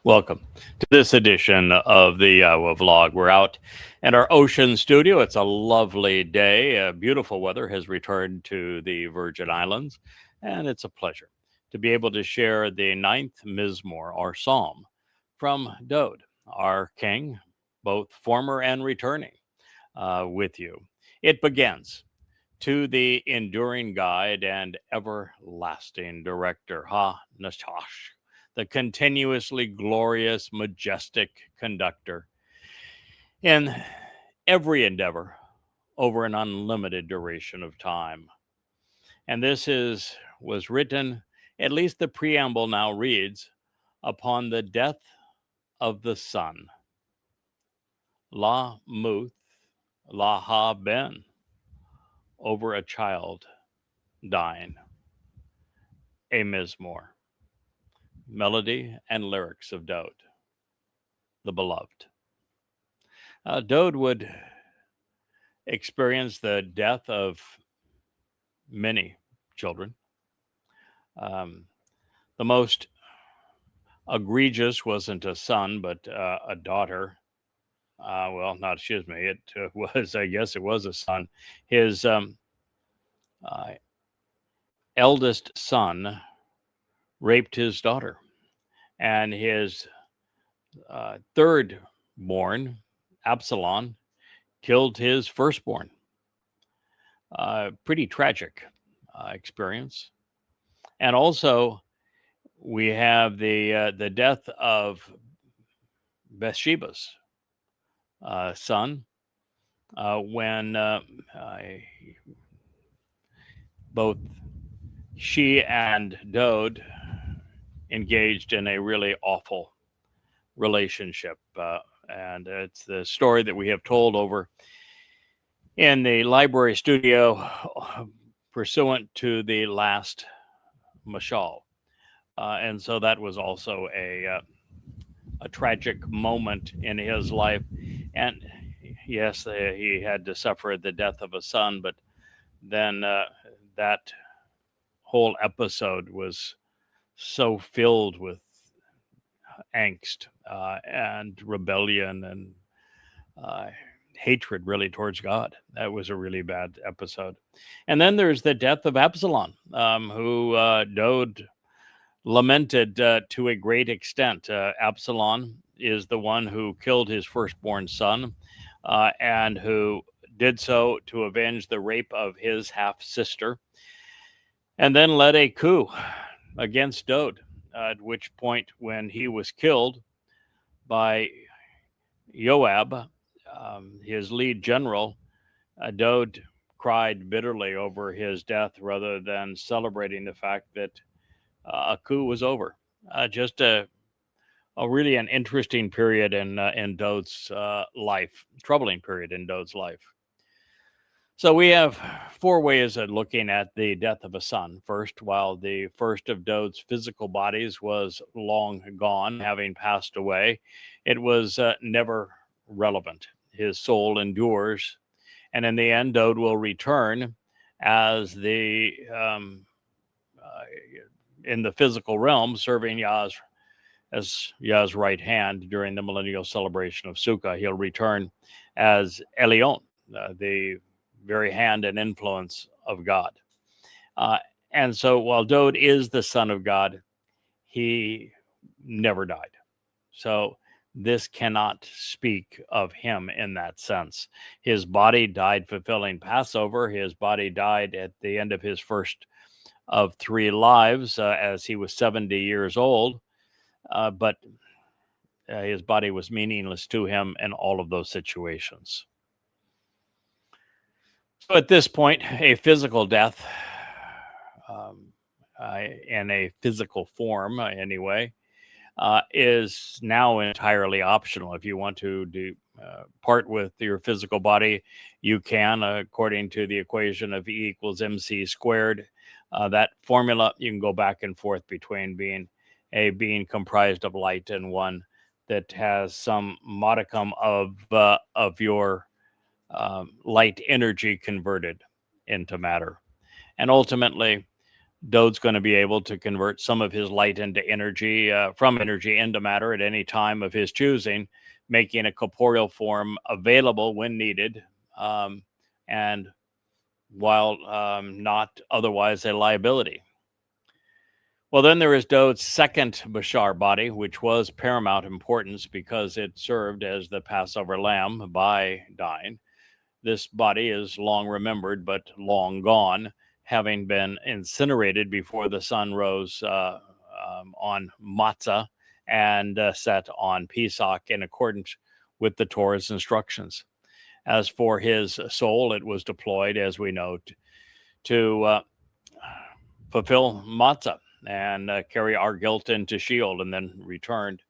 Welcome to this edition of the Yahowah vlog. We're out at our ocean studio. It's a lovely day. Beautiful weather has returned to the Virgin Islands, and it's a pleasure to be able to share the ninth mizmor, our psalm, from Dowd, our king, both former and returning, with you. It begins to the enduring guide and everlasting director, HaShems, the continuously glorious, majestic conductor in every endeavor over an unlimited duration of time. And was written, at least the preamble now reads, upon the death of the son. La Muth La Ha Ben, over a child dying. A mizmor. Melody and lyrics of Dowd, the beloved. Dowd would experience the death of many children. The most egregious wasn't a son, but a daughter. Well, not excuse me. It was, I guess, it was a son. His uh, eldest son raped his daughter, and his third born, Absalom, killed his firstborn. Pretty tragic experience. And also, we have the death of Bathsheba's son when both she and Dowd engaged in a really awful relationship. And it's the story that we have told over in the library studio pursuant to the last mashal. And so that was also a tragic moment in his life. And yes, he had to suffer the death of a son, but then that whole episode was so filled with angst and rebellion and hatred, really, towards God. That was a really bad episode. And then there's the death of Absalom, who Dowd lamented to a great extent. Absalom is the one who killed his firstborn son and who did so to avenge the rape of his half-sister, and then led a coup against Dowd, at which point, when he was killed by Joab, his lead general, Dowd cried bitterly over his death rather than celebrating the fact that a coup was over. Just a really an interesting period in Dowd's life, troubling period in Dowd's life. So we have four ways of looking at the death of a son. First, while the first of Dowd's physical bodies was long gone, having passed away, it was never relevant. His soul endures, and in the end, Dowd will return as in the physical realm, serving as Yah's right hand during the millennial celebration of Sukkah. He'll return as Elyon, the very hand and influence of God. And so while Dowd is the son of God, he never died. So this cannot speak of him in that sense. His body died fulfilling Passover. His body died at the end of his first of three lives as he was 70 years old. But his body was meaningless to him in all of those situations. So at this point, a physical death, in a physical form anyway, is now entirely optional. If you want to part with your physical body, you can, according to the equation of E equals MC². That formula, you can go back and forth between being a being comprised of light and one that has some modicum of your light energy converted into matter. And ultimately, Dowd's going to be able to convert some of his light into energy, from energy into matter at any time of his choosing, making a corporeal form available when needed, and while not otherwise a liability. Well, then there is Dowd's second Bashar body, which was paramount importance because it served as the Passover lamb by dying. This body is long remembered, but long gone, having been incinerated before the sun rose on Matzah and set on Pesach in accordance with the Torah's instructions. As for his soul, it was deployed, as we know, to fulfill Matzah and carry our guilt into Sheol, and then returned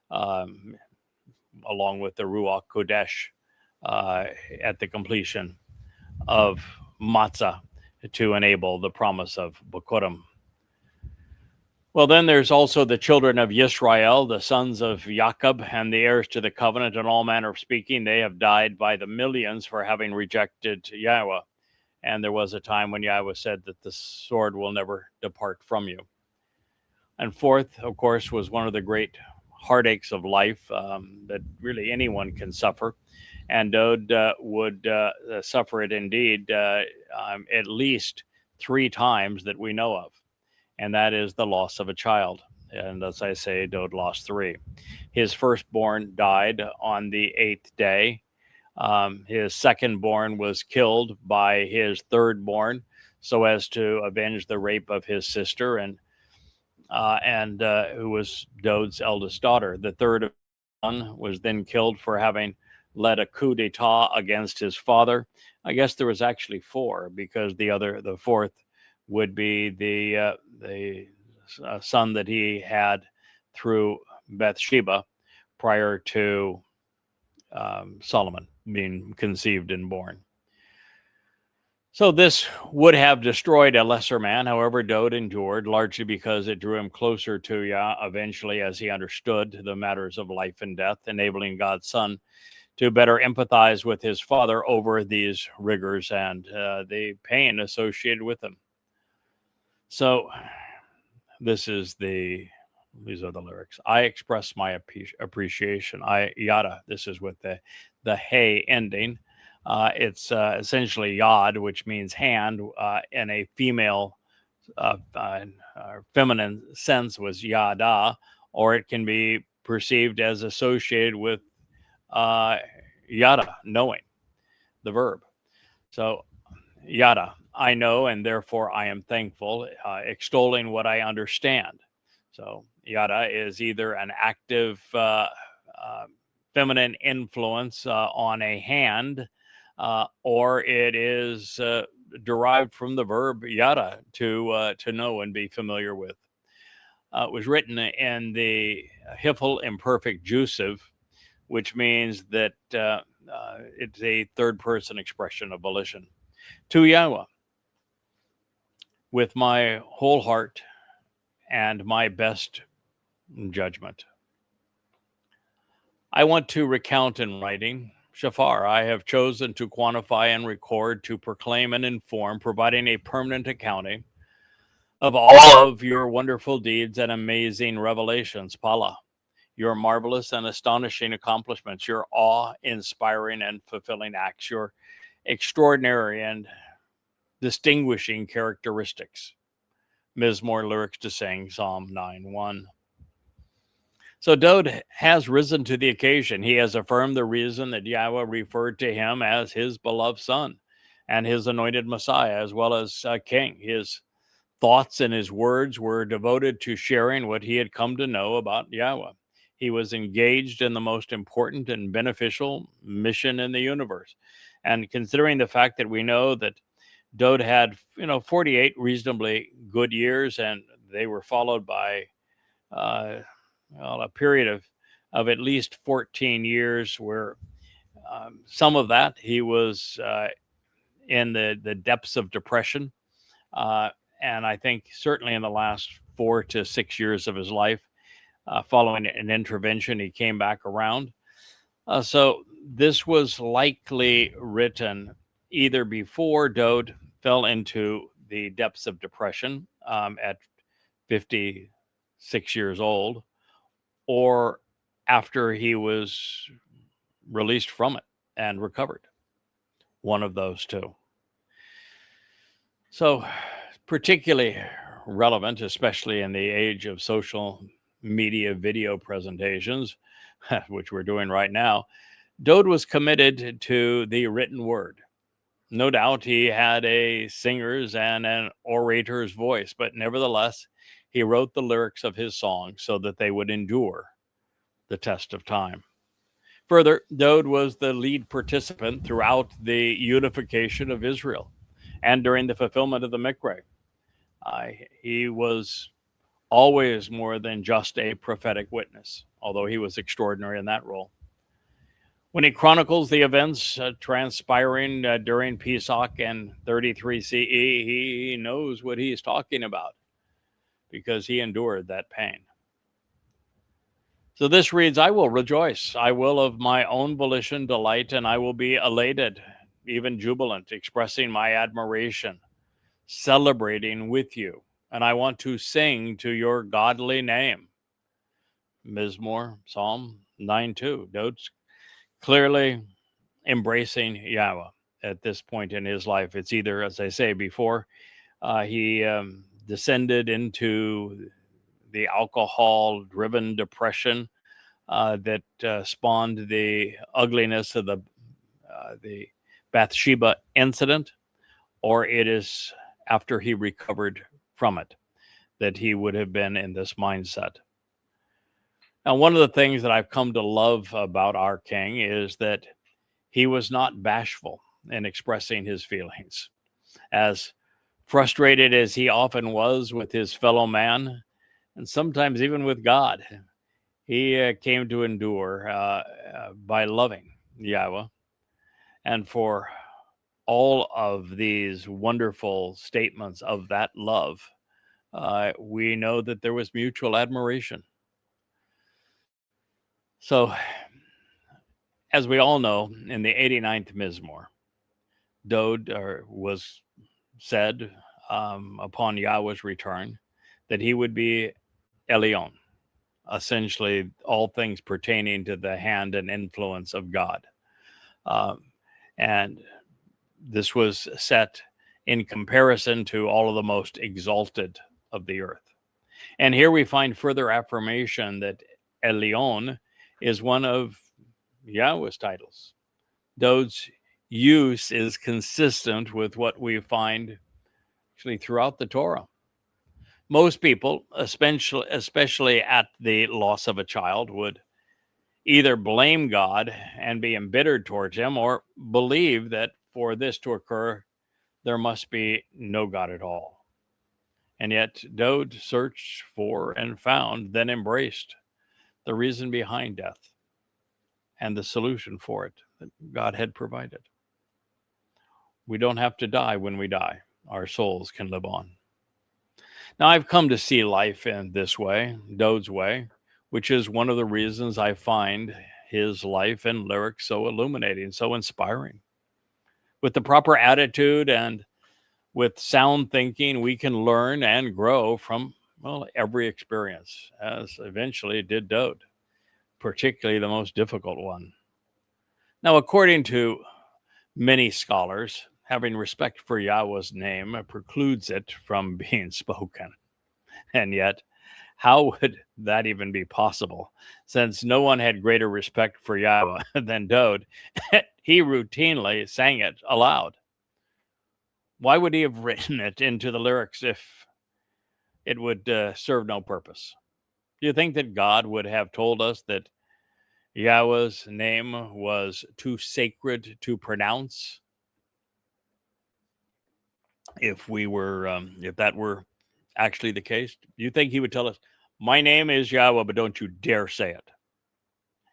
along with the Ruach Kodesh at the completion of Matzah to enable the promise of Bikurim. Well, then there's also the children of Yisrael, the sons of Jacob, and the heirs to the covenant. In all manner of speaking, they have died by the millions for having rejected Yahowah. And there was a time when Yahowah said that the sword will never depart from you. And fourth, of course, was one of the great heartaches of life that really anyone can suffer. And Dowd would suffer it indeed at least 3 times that we know of. And that is the loss of a child. And as I say, Dowd lost 3. His firstborn died on the 8th day. His secondborn was killed by his thirdborn so as to avenge the rape of his sister, and who was Dowd's eldest daughter. The third son was then killed for having led a coup d'etat against his father. I guess there was actually 4, because the fourth would be the son that he had through Bathsheba prior to Solomon being conceived and born. So this would have destroyed a lesser man. However, Dowd endured, largely because it drew him closer to Yah eventually, as he understood the matters of life and death, enabling God's Son to better empathize with his father over these rigors and the pain associated with them. So these are the lyrics. I express my appreciation. Yada. This is with the hey ending. It's essentially yod, which means hand, in a female, feminine sense was yada, or it can be perceived as associated with yada, knowing, the verb. So yada, I know, and therefore I am thankful, extolling what I understand. So yada is either an active feminine influence on a hand, or it is derived from the verb yada, to know and be familiar with. It was written in the Hiffle imperfect jussive, which means that it's a third person expression of volition. To Yahowah, with my whole heart and my best judgment, I want to recount in writing, Shafar, I have chosen to quantify and record, to proclaim and inform, providing a permanent accounting of all of your wonderful deeds and amazing revelations, Pala, your marvelous and astonishing accomplishments, your awe-inspiring and fulfilling acts, your extraordinary and distinguishing characteristics. Mizmowr lyrics to sing, Psalm 9:1. So Dowd has risen to the occasion. He has affirmed the reason that Yahowah referred to him as his beloved son and his anointed Messiah, as well as king. His thoughts and his words were devoted to sharing what he had come to know about Yahowah. He was engaged in the most important and beneficial mission in the universe. And considering the fact that we know that Dowd had, 48 reasonably good years, and they were followed by a period of at least 14 years where some of that he was in the depths of depression. And I think certainly in the last 4 to 6 years of his life, following an intervention, he came back around. So this was likely written either before Dowd fell into the depths of depression, at 56 years old, or after he was released from it and recovered. One of those two. So, particularly relevant, especially in the age of social media video presentations, which we're doing right now, Dowd was committed to the written word. No doubt he had a singer's and an orator's voice, but nevertheless, he wrote the lyrics of his songs so that they would endure the test of time. Further, Dowd was the lead participant throughout the unification of Israel and during the fulfillment of the Mikra. He was always more than just a prophetic witness, although he was extraordinary in that role. When he chronicles the events transpiring during Pesach and 33 CE, he knows what he's talking about because he endured that pain. So this reads, I will rejoice. I will of my own volition delight, and I will be elated, even jubilant, expressing my admiration, celebrating with you. And I want to sing to your godly name. Mizmowr, Psalm 9:2. Dowd's clearly embracing Yahowah at this point in his life. It's either, as I say before, he descended into the alcohol-driven depression that spawned the ugliness of the Bathsheba incident, or it is after he recovered from it that he would have been in this mindset. Now, one of the things that I've come to love about our king is that he was not bashful in expressing his feelings. As frustrated as he often was with his fellow man, and sometimes even with God, he came to endure by loving Yahowah. And for all of these wonderful statements of that love, we know that there was mutual admiration. So, as we all know, in the 89th Mizmor, Dowd was said upon Yahweh's return that he would be Elyon, essentially all things pertaining to the hand and influence of God. And this was set in comparison to all of the most exalted of the earth. And here we find further affirmation that Elyon is one of Yahweh's titles. Dowd's use is consistent with what we find actually throughout the Torah. Most people, especially at the loss of a child, would either blame God and be embittered towards him, or believe that for this to occur, there must be no God at all. And yet Dowd searched for and found, then embraced the reason behind death and the solution for it that God had provided. We don't have to die when we die. Our souls can live on. Now, I've come to see life in this way, Dowd's way, which is one of the reasons I find his life and lyrics so illuminating, so inspiring. With the proper attitude and with sound thinking, we can learn and grow from, well, every experience, as eventually did Dowd, particularly the most difficult one. Now, according to many scholars, having respect for Yahweh's name precludes it from being spoken. And yet, how would that even be possible? Since no one had greater respect for Yahowah than Dowd, he routinely sang it aloud. Why would he have written it into the lyrics if it would serve no purpose? Do you think that God would have told us that Yahweh's name was too sacred to pronounce? If that were actually the case, do you think he would tell us, my name is Yahowah, but don't you dare say it?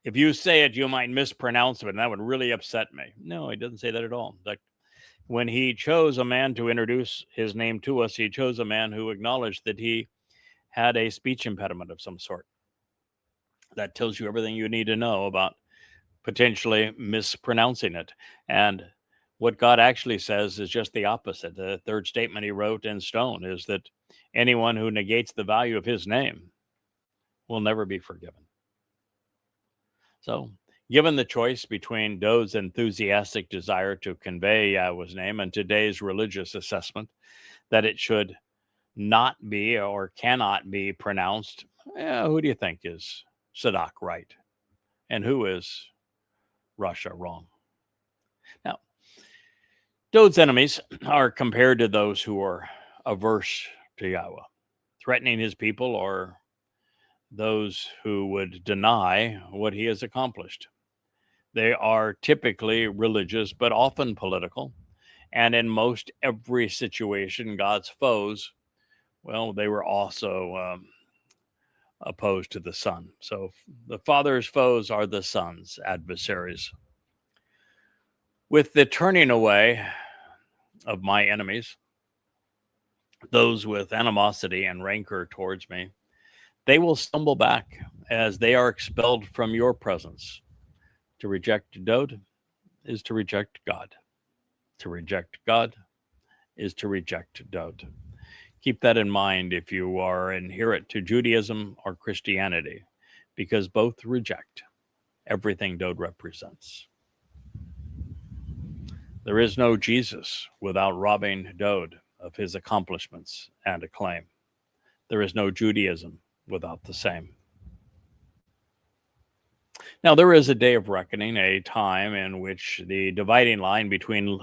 If you say it, you might mispronounce it, and that would really upset me. No, he doesn't say that at all. Like, when he chose a man to introduce his name to us, he chose a man who acknowledged that he had a speech impediment of some sort. That tells you everything you need to know about potentially mispronouncing it. And what God actually says is just the opposite. The third statement he wrote in stone is that anyone who negates the value of his name will never be forgiven. So, given the choice between Dowd's enthusiastic desire to convey Yahowah's name and today's religious assessment that it should not be or cannot be pronounced, who do you think is Sadak right? And who is Russia wrong? Now, Dowd's enemies are compared to those who are averse to Yahowah, threatening his people, or those who would deny what he has accomplished. They are typically religious, but often political. And in most every situation, God's foes, well, they were also opposed to the Son. So the Father's foes are the Son's adversaries. With the turning away of my enemies, those with animosity and rancor towards me, they will stumble back as they are expelled from your presence. To reject Dowd is to reject God. To reject God is to reject Dowd. Keep that in mind if you are adherent to Judaism or Christianity, because both reject everything Dowd represents. There is no Jesus without robbing Dowd of his accomplishments and acclaim. There is no Judaism without the same. Now, there is a day of reckoning, a time in which the dividing line between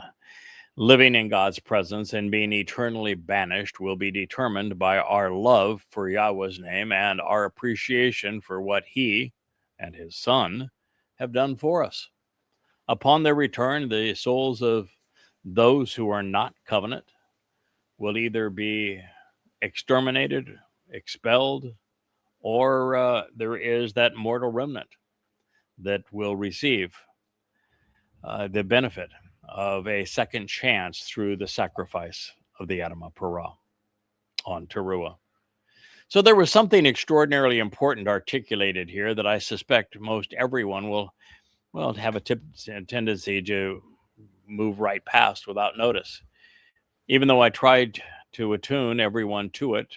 living in God's presence and being eternally banished will be determined by our love for Yahowah's name and our appreciation for what he and his Son have done for us. Upon their return, the souls of those who are not covenant will either be exterminated, expelled, or there is that mortal remnant that will receive the benefit of a second chance through the sacrifice of the Adamah Parah on Teruah. So there was something extraordinarily important articulated here that I suspect most everyone will have a tendency to move right past without notice. Even though I tried to attune everyone to it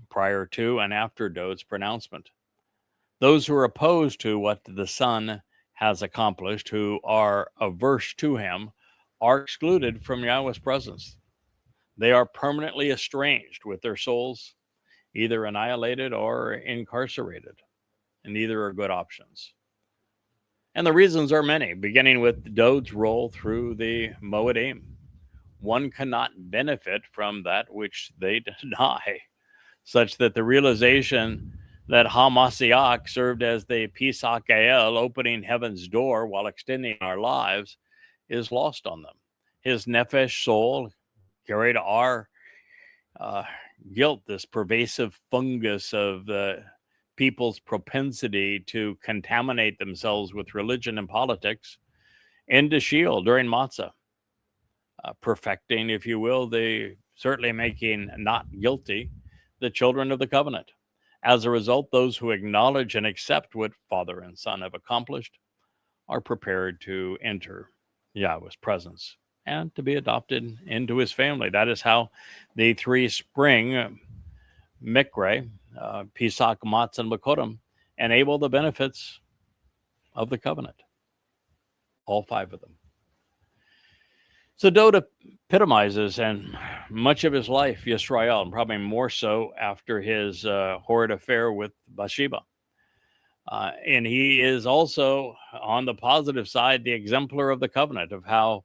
prior to and after Dowd's pronouncement. Those who are opposed to what the Son has accomplished, who are averse to him, are excluded from Yahowah's presence. They are permanently estranged with their souls, either annihilated or incarcerated, and neither are good options. And the reasons are many, beginning with Dowd's role through the Moedim. One cannot benefit from that which they deny, such that the realization that HaMashiach served as the Pesach El, opening heaven's door while extending our lives, is lost on them. His nephesh soul carried our guilt, this pervasive fungus of the people's propensity to contaminate themselves with religion and politics, into Sheol during Matzah, perfecting, if you will, certainly making not guilty the children of the covenant. As a result, those who acknowledge and accept what Father and Son have accomplished are prepared to enter Yahowah's presence and to be adopted into his family. That is how the three spring Mikre, Pesach, Matzah, and Bakodim enable the benefits of the covenant. All five of them. So Dowd epitomizes, and much of his life, Yisrael, and probably more so after his horrid affair with Bathsheba. And he is also, on the positive side, the exemplar of the covenant, of how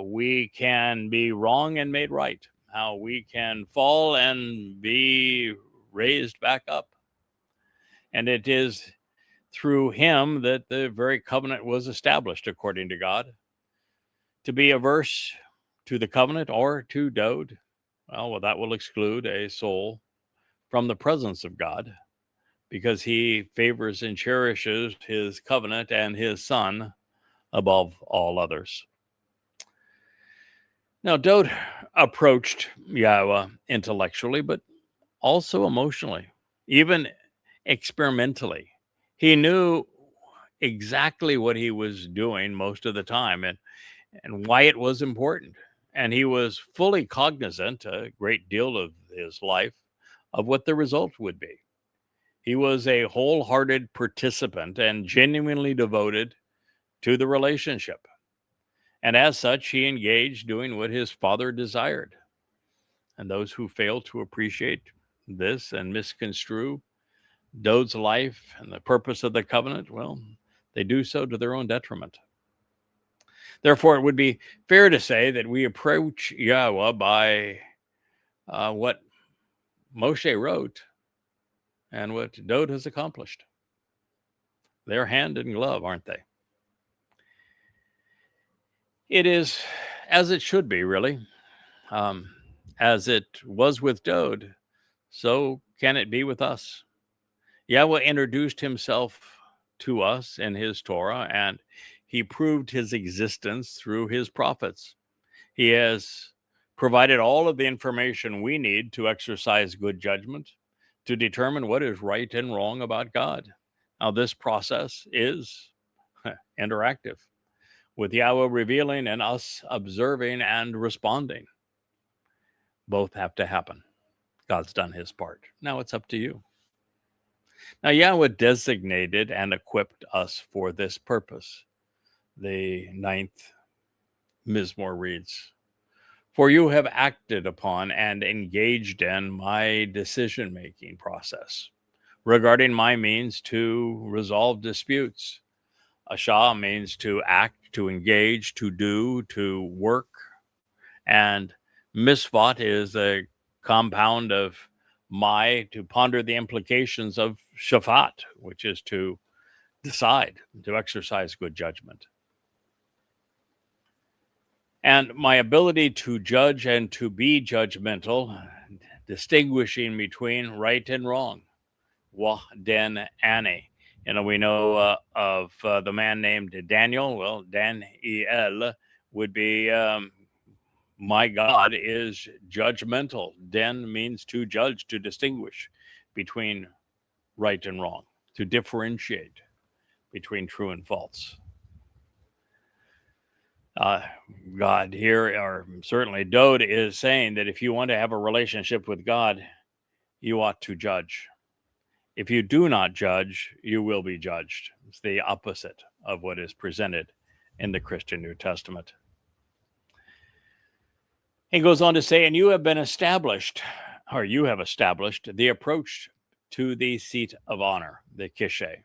we can be wrong and made right, how we can fall and be raised back up. And it is through him that the very covenant was established, according to God. To be averse to the covenant or to Dowd, well, that will exclude a soul from the presence of God, because he favors and cherishes his covenant and his Son above all others. Now, Dowd approached Yahowah intellectually, but also emotionally, even experimentally. He knew exactly what he was doing most of the time and why it was important. And he was fully cognizant, a great deal of his life of what the result would be. He was a wholehearted participant and genuinely devoted to the relationship. And as such, he engaged doing what his father desired. And those who fail to appreciate this and misconstrue Dowd's life and the purpose of the covenant, well, they do so to their own detriment. Therefore, it would be fair to say that we approach Yahowah by what Moshe wrote and what Dowd has accomplished. They're hand in glove, aren't they? It is as it should be, really. As it was with Dowd, so can it be with us. Yahowah introduced himself to us in his Torah, and he proved his existence through his prophets. He has provided all of the information we need to exercise good judgment, to determine what is right and wrong about God. Now, this process is interactive, with Yahowah revealing and us observing and responding. Both have to happen. God's done his part. Now it's up to you. Now, Yahowah designated and equipped us for this purpose. The 9th Mizmor reads, "For you have acted upon and engaged in my decision-making process regarding my means to resolve disputes." Ashah means to act, to engage, to do, to work. And misvot is a compound of to ponder the implications of shafat, which is to decide, to exercise good judgment. And my ability to judge and to be judgmental, distinguishing between right and wrong. Wah, den, ane. We know of the man named Daniel. Well, Daniel would be my God is judgmental. Den means to judge, to distinguish between right and wrong, to differentiate between true and false. God here, or certainly Dowd, is saying that if you want to have a relationship with God, you ought to judge. If you do not judge, you will be judged. It's the opposite of what is presented in the Christian New Testament. He goes on to say, and you have established the approach to the seat of honor, the kishe.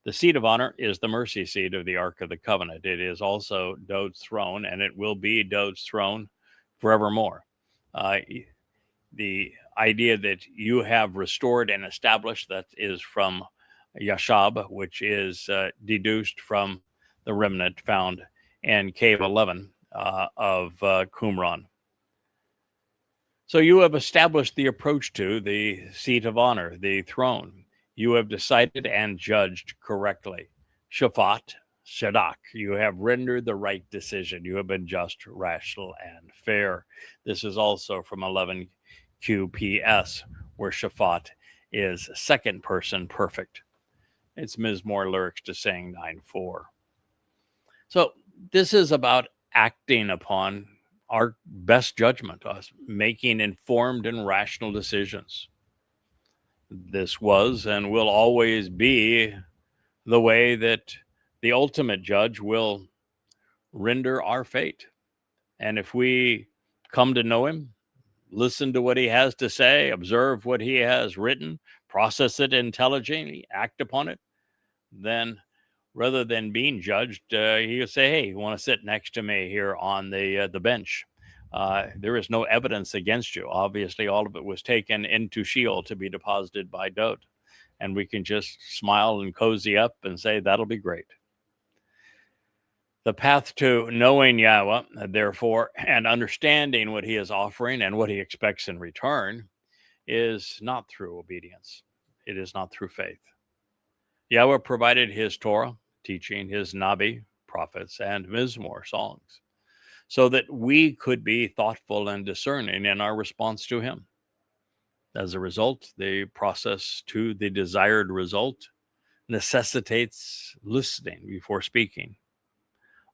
The seat of honor is the mercy seat of the Ark of the Covenant. It is also Dowd's throne, and it will be Dowd's throne forevermore. The idea that you have restored and established, that is from Yashab, which is deduced from the remnant found in Cave 11 of Qumran. So you have established the approach to the seat of honor, the throne. You have decided and judged correctly. Shafat, shadak, you have rendered the right decision. You have been just, rational, and fair. This is also from 11 QPS, where Shafat is second person perfect. It's Mizmowr lyrics to saying 9:4. So this is about acting upon our best judgment, us making informed and rational decisions. This was and will always be the way that the ultimate judge will render our fate. And if we come to know him, listen to what he has to say, observe what he has written, process it intelligently, act upon it, then rather than being judged, he'll say, hey, you want to sit next to me here on the bench? There is no evidence against you. Obviously, all of it was taken into Sheol to be deposited by Dowd. And we can just smile and cozy up and say, that'll be great. The path to knowing Yahowah, therefore, and understanding what he is offering and what he expects in return is not through obedience. It is not through faith. Yahowah provided his Torah, teaching, his naby, prophets, and mizmor, songs, so that we could be thoughtful and discerning in our response to him. As a result, the process to the desired result necessitates listening before speaking,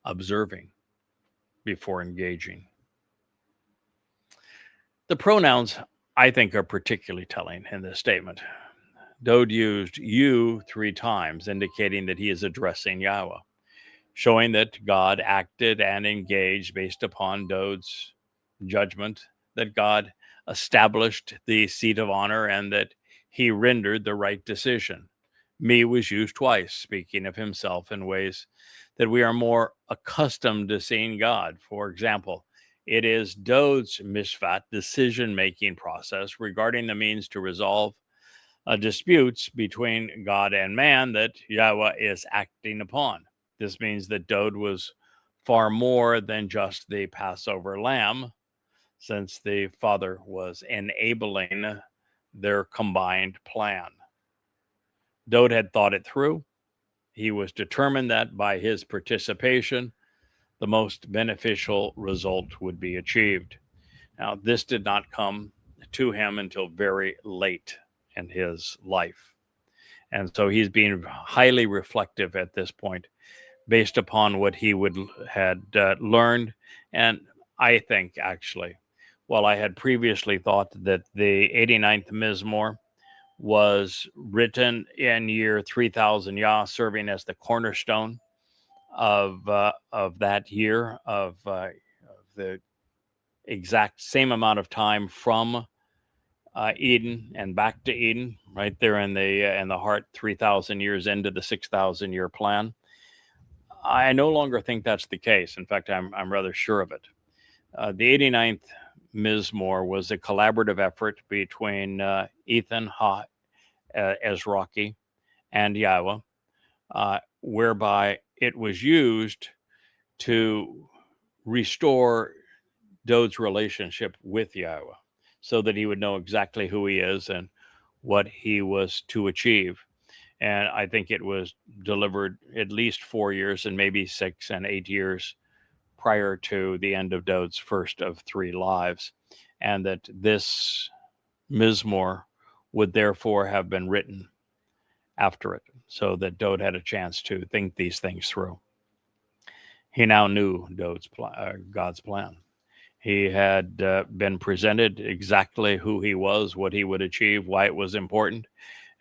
observing before engaging. The pronouns I think are particularly telling in this statement. Dowd used you 3 times, indicating that he is addressing Yahowah, showing that God acted and engaged based upon Dowd's judgment, that God established the seat of honor, and that he rendered the right decision. Me was used twice, speaking of himself in ways that we are more accustomed to seeing God. For example, it is Dowd's mishpat decision-making process regarding the means to resolve disputes between God and man that Yahowah is acting upon. This means that Dowd was far more than just the Passover lamb, since the Father was enabling their combined plan. Dowd had thought it through. He was determined that by his participation, the most beneficial result would be achieved. Now, this did not come to him until very late in his life. And so he's being highly reflective at this point based upon what he had learned. And I think, actually, while I had previously thought that the 89th Mizmor was written in year 3000 Yah, serving as the cornerstone of that year, of the exact same amount of time from Eden and back to Eden, right there in the heart, 3,000 years into the 6,000-year plan. I no longer think that's the case. In fact, I'm rather sure of it. The 89th Mizmor was a collaborative effort between Ethan HaShems and Yahowah, whereby it was used to restore Dowd's relationship with Yahowah, so that he would know exactly who he is and what he was to achieve. And I think it was delivered at least 4 years and maybe 6 and 8 years prior to the end of Dowd's first of 3 lives, and that this Mizmor would therefore have been written after it, so that Dowd had a chance to think these things through. He now knew God's plan. He had been presented exactly who he was, what he would achieve, why it was important,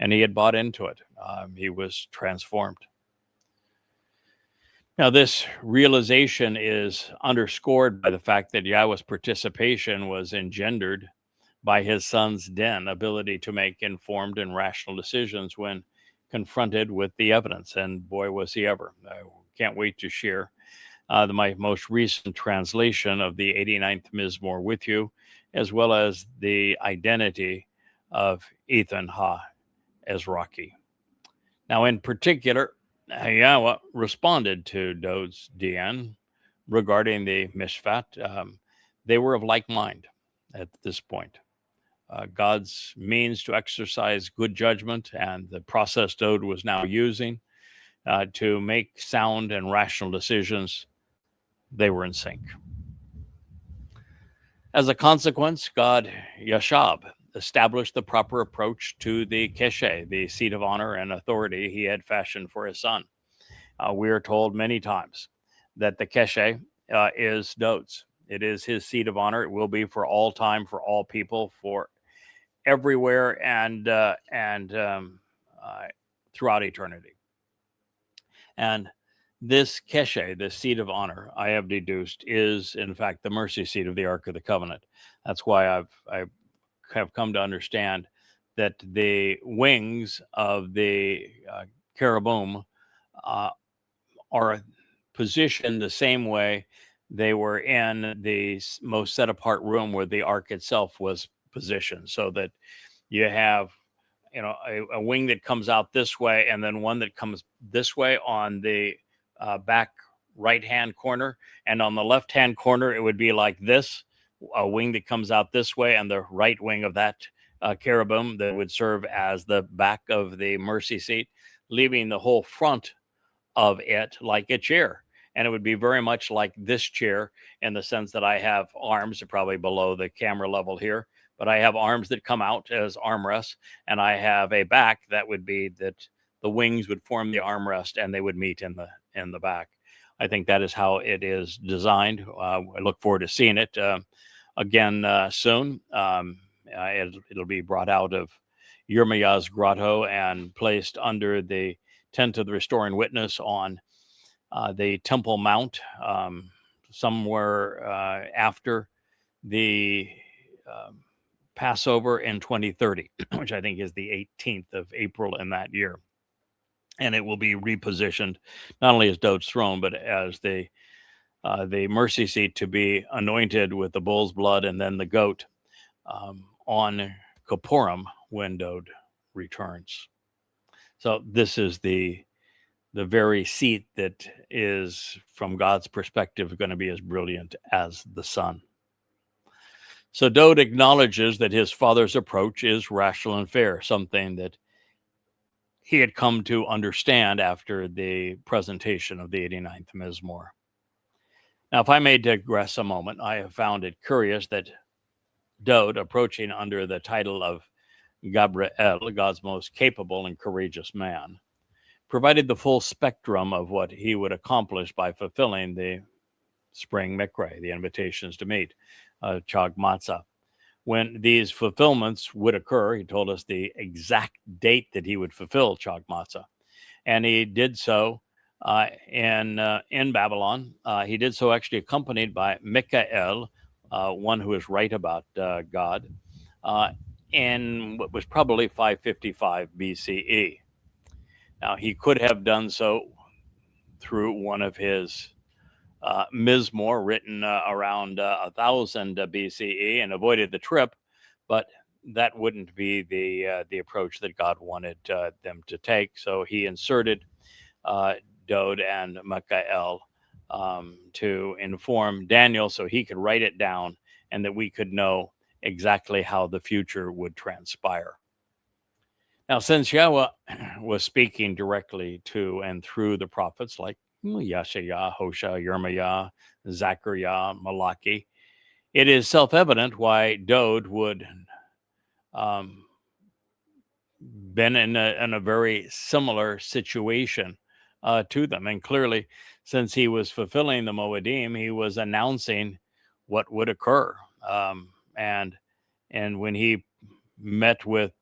and he had bought into it. He was transformed. Now, this realization is underscored by the fact that Yahowah's participation was engendered by his son's ability to make informed and rational decisions when confronted with the evidence. And boy, was he ever. I can't wait to share my most recent translation of the 89th Mizmor with you, as well as the identity of Ethan HaShems. Now, in particular, Yahowah responded to Dowd's DN regarding the mishpat. They were of like mind at this point. God's means to exercise good judgment and the process Dowd was now using to make sound and rational decisions, they were in sync. As a consequence, God Yashab established the proper approach to the keshe, the seat of honor and authority he had fashioned for his son. We are told many times that the keshe is Dowd's. It is his seat of honor. It will be for all time, for all people, for everywhere, and throughout eternity. And this keshe, this seat of honor, I have deduced, is in fact the mercy seat of the Ark of the Covenant. That's why I have come to understand that the wings of the cherubim are positioned the same way they were in the most set apart room where the Ark itself was positioned, so that you have a wing that comes out this way and then one that comes this way on the back right hand corner, and on the left hand corner it would be like this, a wing that comes out this way, and the right wing of that cherubim that would serve as the back of the mercy seat, leaving the whole front of it like a chair. And it would be very much like this chair, in the sense that I have arms, probably below the camera level here, but I have arms that come out as armrests, and I have a back that would be that the wings would form the armrest and they would meet in the back. I think that is how it is designed. I look forward to seeing it again soon. It'll be brought out of Yirmiah's grotto and placed under the tent of the restoring witness on the Temple Mount, somewhere after the Passover in 2030, which I think is the 18th of April in that year. And it will be repositioned not only as Dowd's throne, but as the mercy seat to be anointed with the bull's blood and then the goat on Kippurim when Dowd returns. So this is the very seat that is, from God's perspective, going to be as brilliant as the sun. So Dowd acknowledges that his father's approach is rational and fair, something that he had come to understand after the presentation of the 89th Mizmor. Now, if I may digress a moment, I have found it curious that Dowd, approaching under the title of Gabriel, God's most capable and courageous man, provided the full spectrum of what he would accomplish by fulfilling the spring mikre, the invitations to meet, Chag Matzah. When these fulfillments would occur, he told us the exact date that he would fulfill Chag Matzah. And he did so in Babylon. He did so actually accompanied by Michael, one who is right about God, in what was probably 555 BCE. Now, he could have done so through one of his mizmor written around 1000 BCE and avoided the trip, but that wouldn't be the approach that God wanted them to take. So he inserted Dowd and Michael to inform Daniel so he could write it down and that we could know exactly how the future would transpire. Now, since Yahowah was speaking directly to and through the prophets like Yeshayah, Hosea, Yirmiah, Zechariah, Malachi, it is self-evident why Dowd would been in a very similar situation to them. And clearly, since he was fulfilling the Moedim, he was announcing what would occur. And when he met with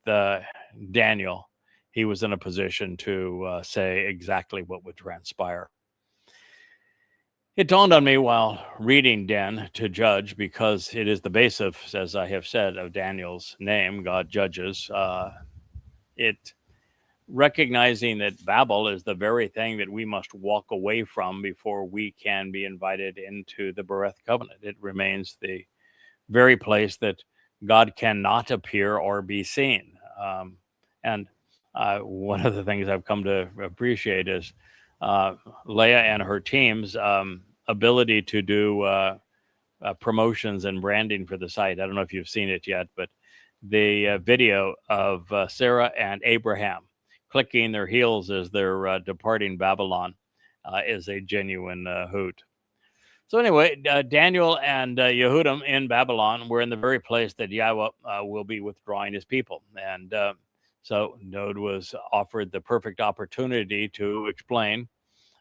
Daniel, he was in a position to say exactly what would transpire. It dawned on me while reading Den to judge, because it is the base of, as I have said, of Daniel's name, God judges. It recognizing that Babel is the very thing that we must walk away from before we can be invited into the Bereth covenant. It remains the very place that God cannot appear or be seen. And one of the things I've come to appreciate is Leah and her team's ability to do promotions and branding for the site. I don't know if you've seen it yet, but the video of Sarah and Abraham clicking their heels as they're departing Babylon is a genuine hoot. So anyway, Daniel and Yehudim in Babylon were in the very place that Yahowah will be withdrawing his people. And so Dowd was offered the perfect opportunity to explain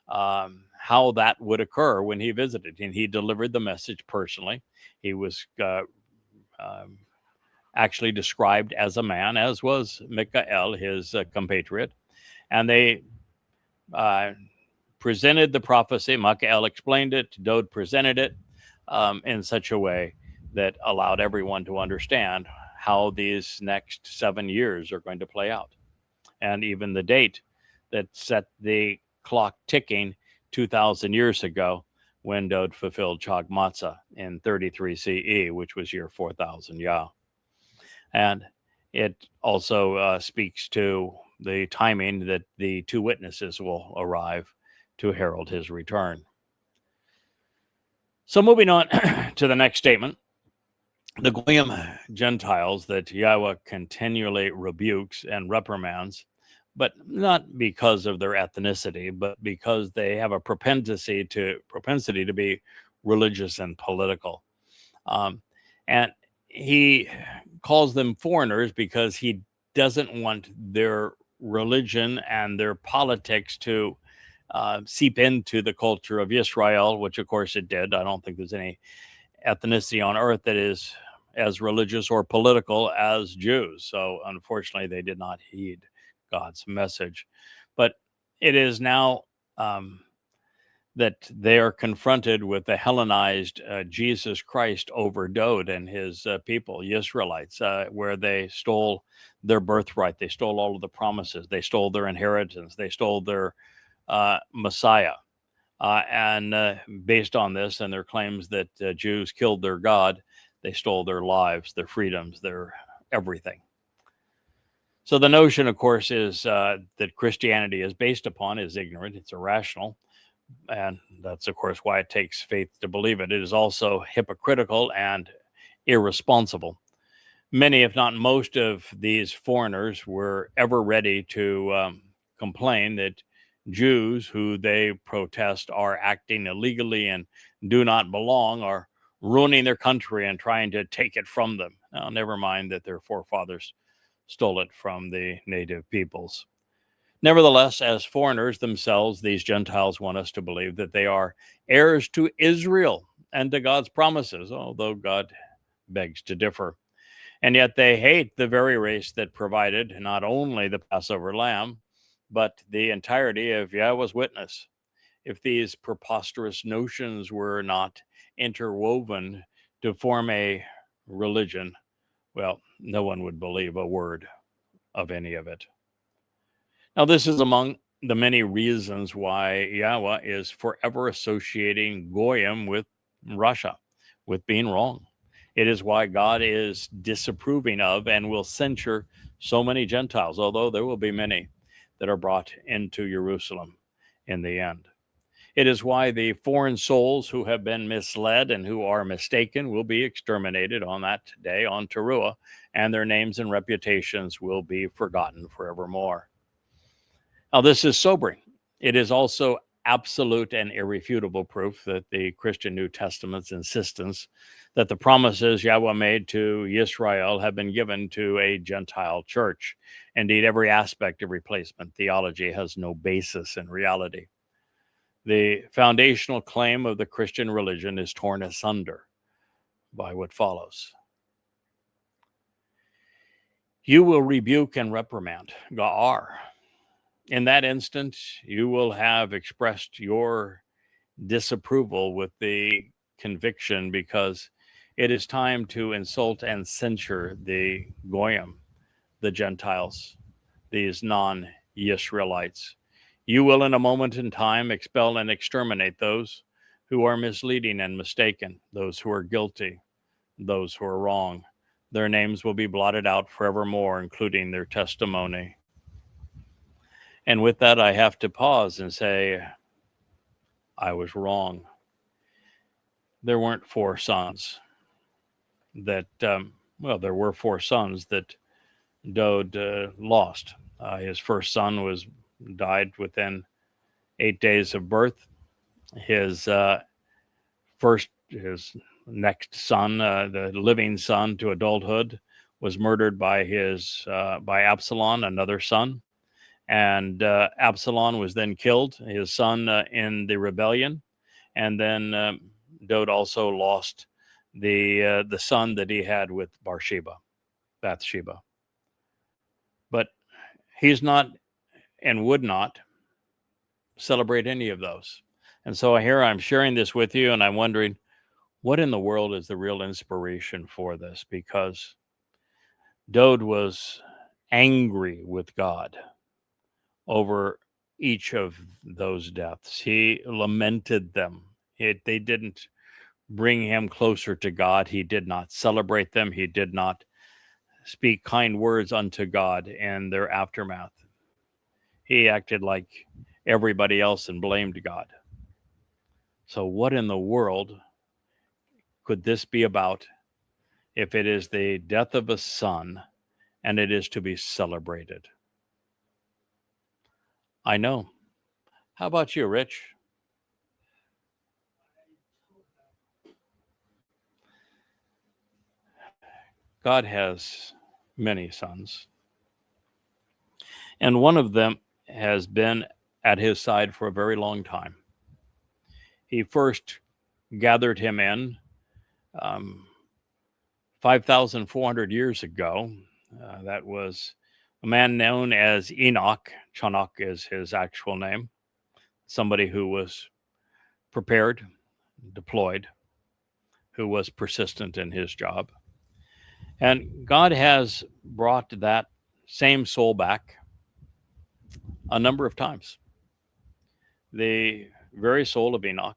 how that would occur when he visited. And he delivered the message personally. He was actually described as a man, as was Michael, his compatriot. And they presented the prophecy. Michael explained it. Dowd presented it in such a way that allowed everyone to understand how these next 7 years are going to play out. And even the date that set the clock ticking 2,000 years ago when Dowd fulfilled Chag Matzah in 33 CE, which was year 4000 Yah. And it also speaks to the timing that the two witnesses will arrive to herald his return. So moving on to the next statement, the Goyim Gentiles that Yahowah continually rebukes and reprimands, but not because of their ethnicity, but because they have a propensity to be religious and political. And he calls them foreigners because he doesn't want their religion and their politics to seep into the culture of Israel, which of course it did. I don't think there's any ethnicity on earth that is as religious or political as Jews. So unfortunately, they did not heed God's message. But it is now that they are confronted with the Hellenized Jesus Christ over Dowd and his people, the Israelites, where they stole their birthright. They stole all of the promises. They stole their inheritance. They stole their Messiah. And based on this and their claims that Jews killed their God, they stole their lives, their freedoms, their everything. So the notion, of course, is that Christianity is based upon is ignorant. It's irrational. And that's, of course, why it takes faith to believe it. It is also hypocritical and irresponsible. Many, if not most, of these foreigners were ever ready to complain that Jews, who they protest are acting illegally and do not belong, are ruining their country and trying to take it from them. Now, never mind that their forefathers stole it from the native peoples. Nevertheless, as foreigners themselves, these Gentiles want us to believe that they are heirs to Israel and to God's promises, although God begs to differ. And yet they hate the very race that provided not only the Passover lamb, but the entirety of Yahowah's witness. If these preposterous notions were not interwoven to form a religion, well, no one would believe a word of any of it. Now, this is among the many reasons why Yahowah is forever associating Goyim with Russia, with being wrong. It is why God is disapproving of and will censure so many Gentiles, although there will be many that are brought into Jerusalem in the end. It is why the foreign souls who have been misled and who are mistaken will be exterminated on that day on Teruah, and their names and reputations will be forgotten forevermore. Now, this is sobering. It is also absolute and irrefutable proof that the Christian New Testament's insistence that the promises Yahowah made to Israel have been given to a Gentile church. Indeed, every aspect of replacement theology has no basis in reality. The foundational claim of the Christian religion is torn asunder by what follows. You will rebuke and reprimand, ga'ar. In that instant, you will have expressed your disapproval with the conviction because it is time to insult and censure the Goyim, the Gentiles, these non-Israelites. You will in a moment in time expel and exterminate those who are misleading and mistaken, those who are guilty, those who are wrong. Their names will be blotted out forevermore, including their testimony. And with that, I have to pause and say, I was wrong. There weren't four sons that, there were four sons that Dowd lost. His first son died within 8 days of birth. His next son, the living son to adulthood, was murdered by Absalom, another son. And Absalom was then killed, his son in the rebellion. And then Dowd also lost the son that he had with Bathsheba. But he's not and would not celebrate any of those. And so here I'm sharing this with you, and I'm wondering, what in the world is the real inspiration for this? Because Dowd was angry with God over each of those deaths. He lamented them. They didn't bring him closer to God. He did not celebrate them. He did not speak kind words unto God in their aftermath. He acted like everybody else and blamed God. So what in the world could this be about if it is the death of a son and it is to be celebrated? I know. How about you, Rich? God has many sons, and one of them has been at his side for a very long time. He first gathered him in 5,400 years ago. That was a man known as Enoch. Chanok is his actual name. Somebody who was prepared, deployed, who was persistent in his job. And God has brought that same soul back a number of times. The very soul of Enoch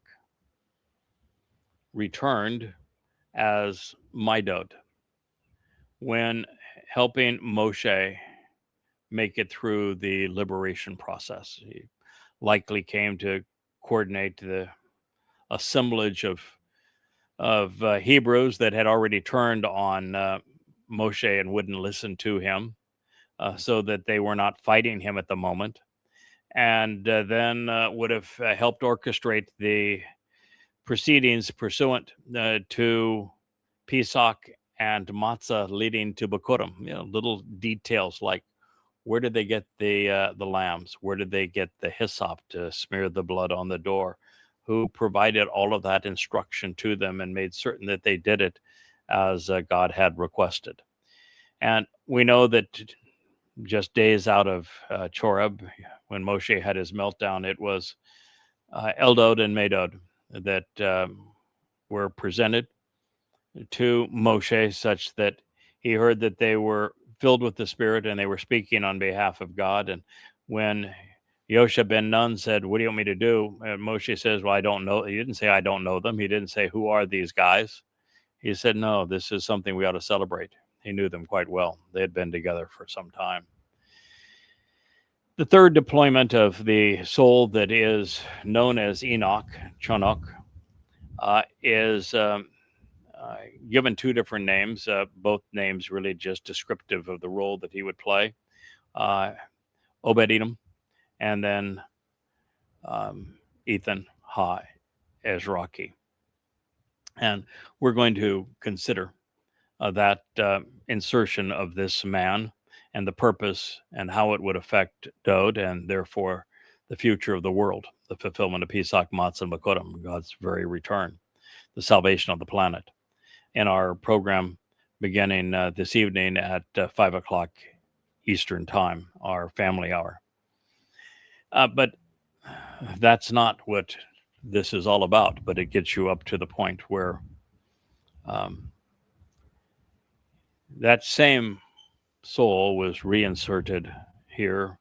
returned as my Dowd when helping Moshe make it through the liberation process. He likely came to coordinate the assemblage of Hebrews that had already turned on Moshe and wouldn't listen to him, so that they were not fighting him at the moment, and then would have helped orchestrate the proceedings pursuant to Pesach and Matzah leading to Bikurim. Little details like where did they get the lambs? Where did they get the hyssop to smear the blood on the door? Who provided all of that instruction to them and made certain that they did it as God had requested? And we know that just days out of Choreb, when Moshe had his meltdown, it was Eldad and Medad that were presented to Moshe, such that he heard that they were filled with the Spirit and they were speaking on behalf of God. And when Yosha ben Nun said, "What do you want me to do?" And Moshe says, "Well, I don't know." He didn't say, "I don't know them." He didn't say, "Who are these guys?" He said, "No, this is something we ought to celebrate." He knew them quite well. They had been together for some time. The third deployment of the soul that is known as Enoch, Chanok, is given two different names, both names really just descriptive of the role that he would play. Obed-Edom, and then Ethan Ha as Rocky. And we're going to consider that insertion of this man and the purpose and how it would affect Dowd and therefore the future of the world, the fulfillment of Pesach, Matzah, and Bikurim, God's very return, the salvation of the planet. In our program beginning this evening at 5 o'clock Eastern Time, our family hour. But that's not what this is all about, but it gets you up to the point where that same soul was reinserted here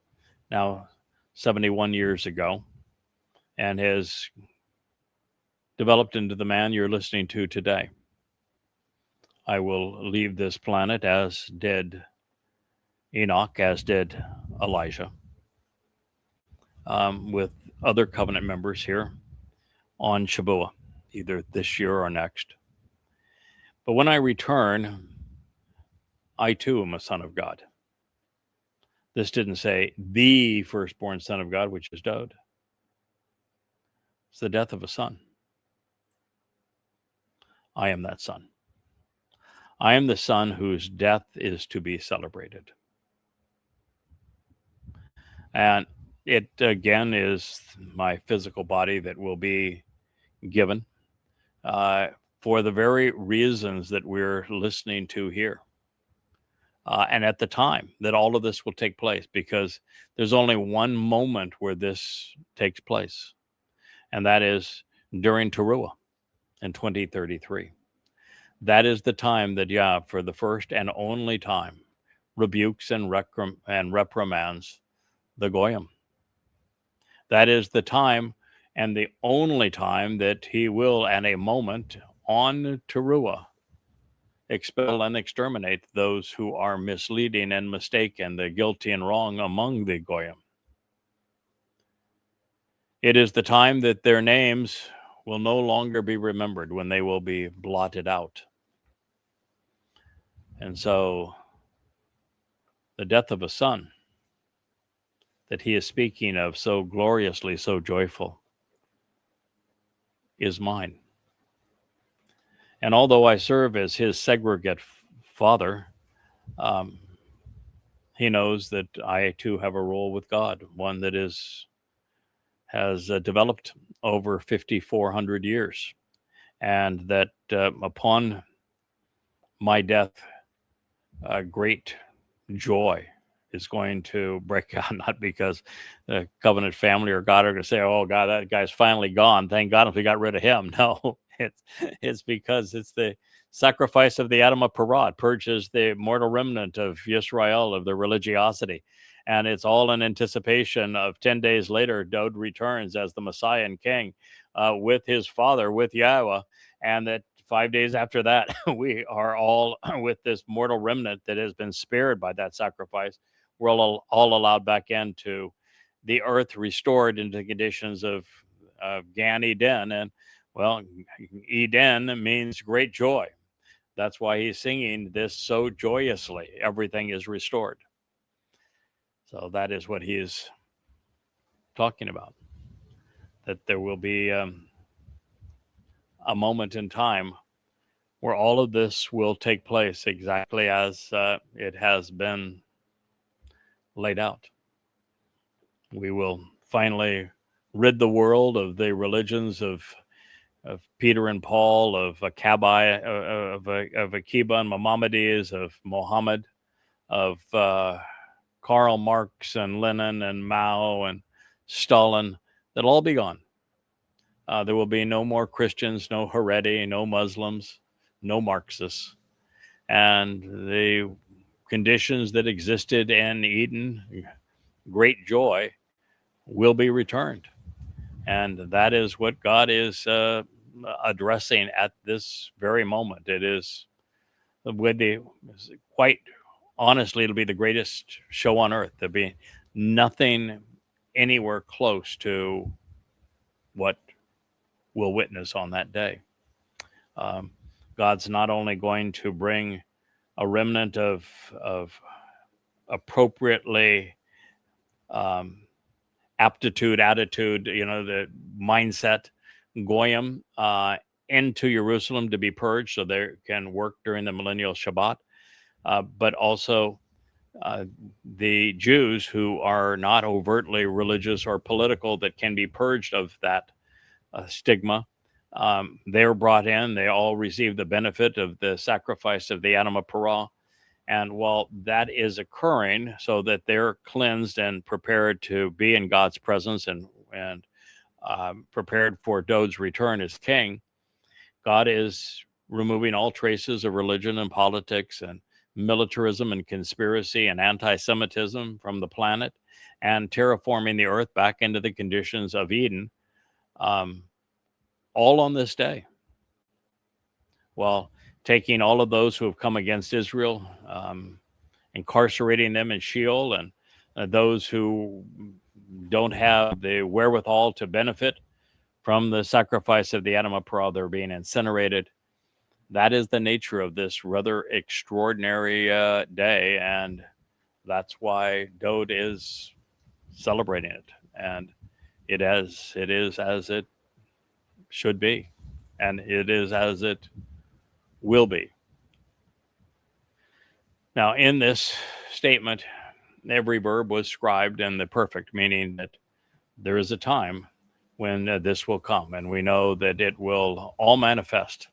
now 71 years ago and has developed into the man you're listening to today. I will leave this planet, as did Enoch, as did Elijah, with other covenant members here on Shavuot, either this year or next. But when I return, I too am a son of God. This didn't say the firstborn son of God, which is Dowd. It's the death of a son. I am that son. I am the son whose death is to be celebrated. And it, again, is my physical body that will be given for the very reasons that we're listening to here. And at the time that all of this will take place, because there's only one moment where this takes place, and that is during Teruah in 2033. That is the time that Yah, for the first and only time, rebukes and reprimands the Goyim. That is the time and the only time that he will, at a moment on Teruah, expel and exterminate those who are misleading and mistaken, the guilty and wrong among the Goyim. It is the time that their names will no longer be remembered, when they will be blotted out. And so the death of a son that he is speaking of so gloriously, so joyful, is mine. And although I serve as his segregate father, he knows that I too have a role with God, one that has developed over 5,400 years, and that upon my death, great joy is going to break out, not because the covenant family or God are going to say, oh, God, that guy's finally gone. Thank God we got rid of him. No, it's because it's the sacrifice of the Adam of Parad, purges the mortal remnant of Yisrael, of their religiosity. And it's all in anticipation of 10 days later, Dowd returns as the Messiah and King with his father, with Yahowah. And that 5 days after that, we are all with this mortal remnant that has been spared by that sacrifice. We're all allowed back into the earth, restored into the conditions of Gan Eden. And well, Eden means great joy. That's why he's singing this so joyously. Everything is restored. So that is what he is talking about. That there will be a moment in time where all of this will take place exactly as it has been laid out. We will finally rid the world of the religions of Peter and Paul, of Akiba, of Akiba and Maimonides, of Muhammad, of Karl Marx and Lenin and Mao and Stalin. That'll all be gone. There will be no more Christians, no Haredi, no Muslims, no Marxists. And the conditions that existed in Eden, great joy, will be returned. And that is what God is addressing at this very moment. It is quite honestly, it'll be the greatest show on earth. There'll be nothing anywhere close to what we'll witness on that day. God's not only going to bring a remnant of appropriately attitude, the mindset, goyim, into Jerusalem to be purged so they can work during the millennial Shabbat, but also the Jews who are not overtly religious or political that can be purged of that stigma. They're brought in. They all receive the benefit of the sacrifice of the Adam of Parah. And while that is occurring so that they're cleansed and prepared to be in God's presence and prepared for Dowd's return as king, God is removing all traces of religion and politics and militarism and conspiracy and anti-Semitism from the planet and terraforming the earth back into the conditions of Eden, all on this day. Well, taking all of those who have come against Israel, incarcerating them in Sheol, and those who don't have the wherewithal to benefit from the sacrifice of the Adam of Parah, they're being incinerated. That is the nature of this rather extraordinary day, and that's why Dowd is celebrating it. And it is as it should be, and it is as it will be. Now, in this statement, every verb was scribed in the perfect, meaning that there is a time when this will come, and we know that it will all manifest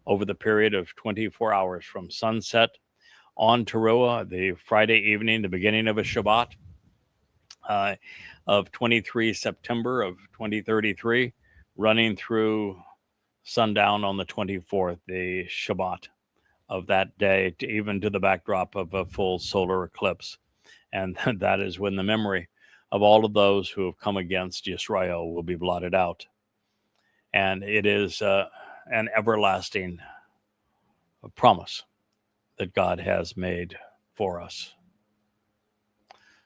over the period of 24 hours from sunset on Teruah, the Friday evening, the beginning of a Shabbat of 23 September of 2033, running through sundown on the 24th, the Shabbat of that day, even to the backdrop of a full solar eclipse. And that is when the memory of all of those who have come against Israel will be blotted out. And it is an everlasting promise that God has made for us.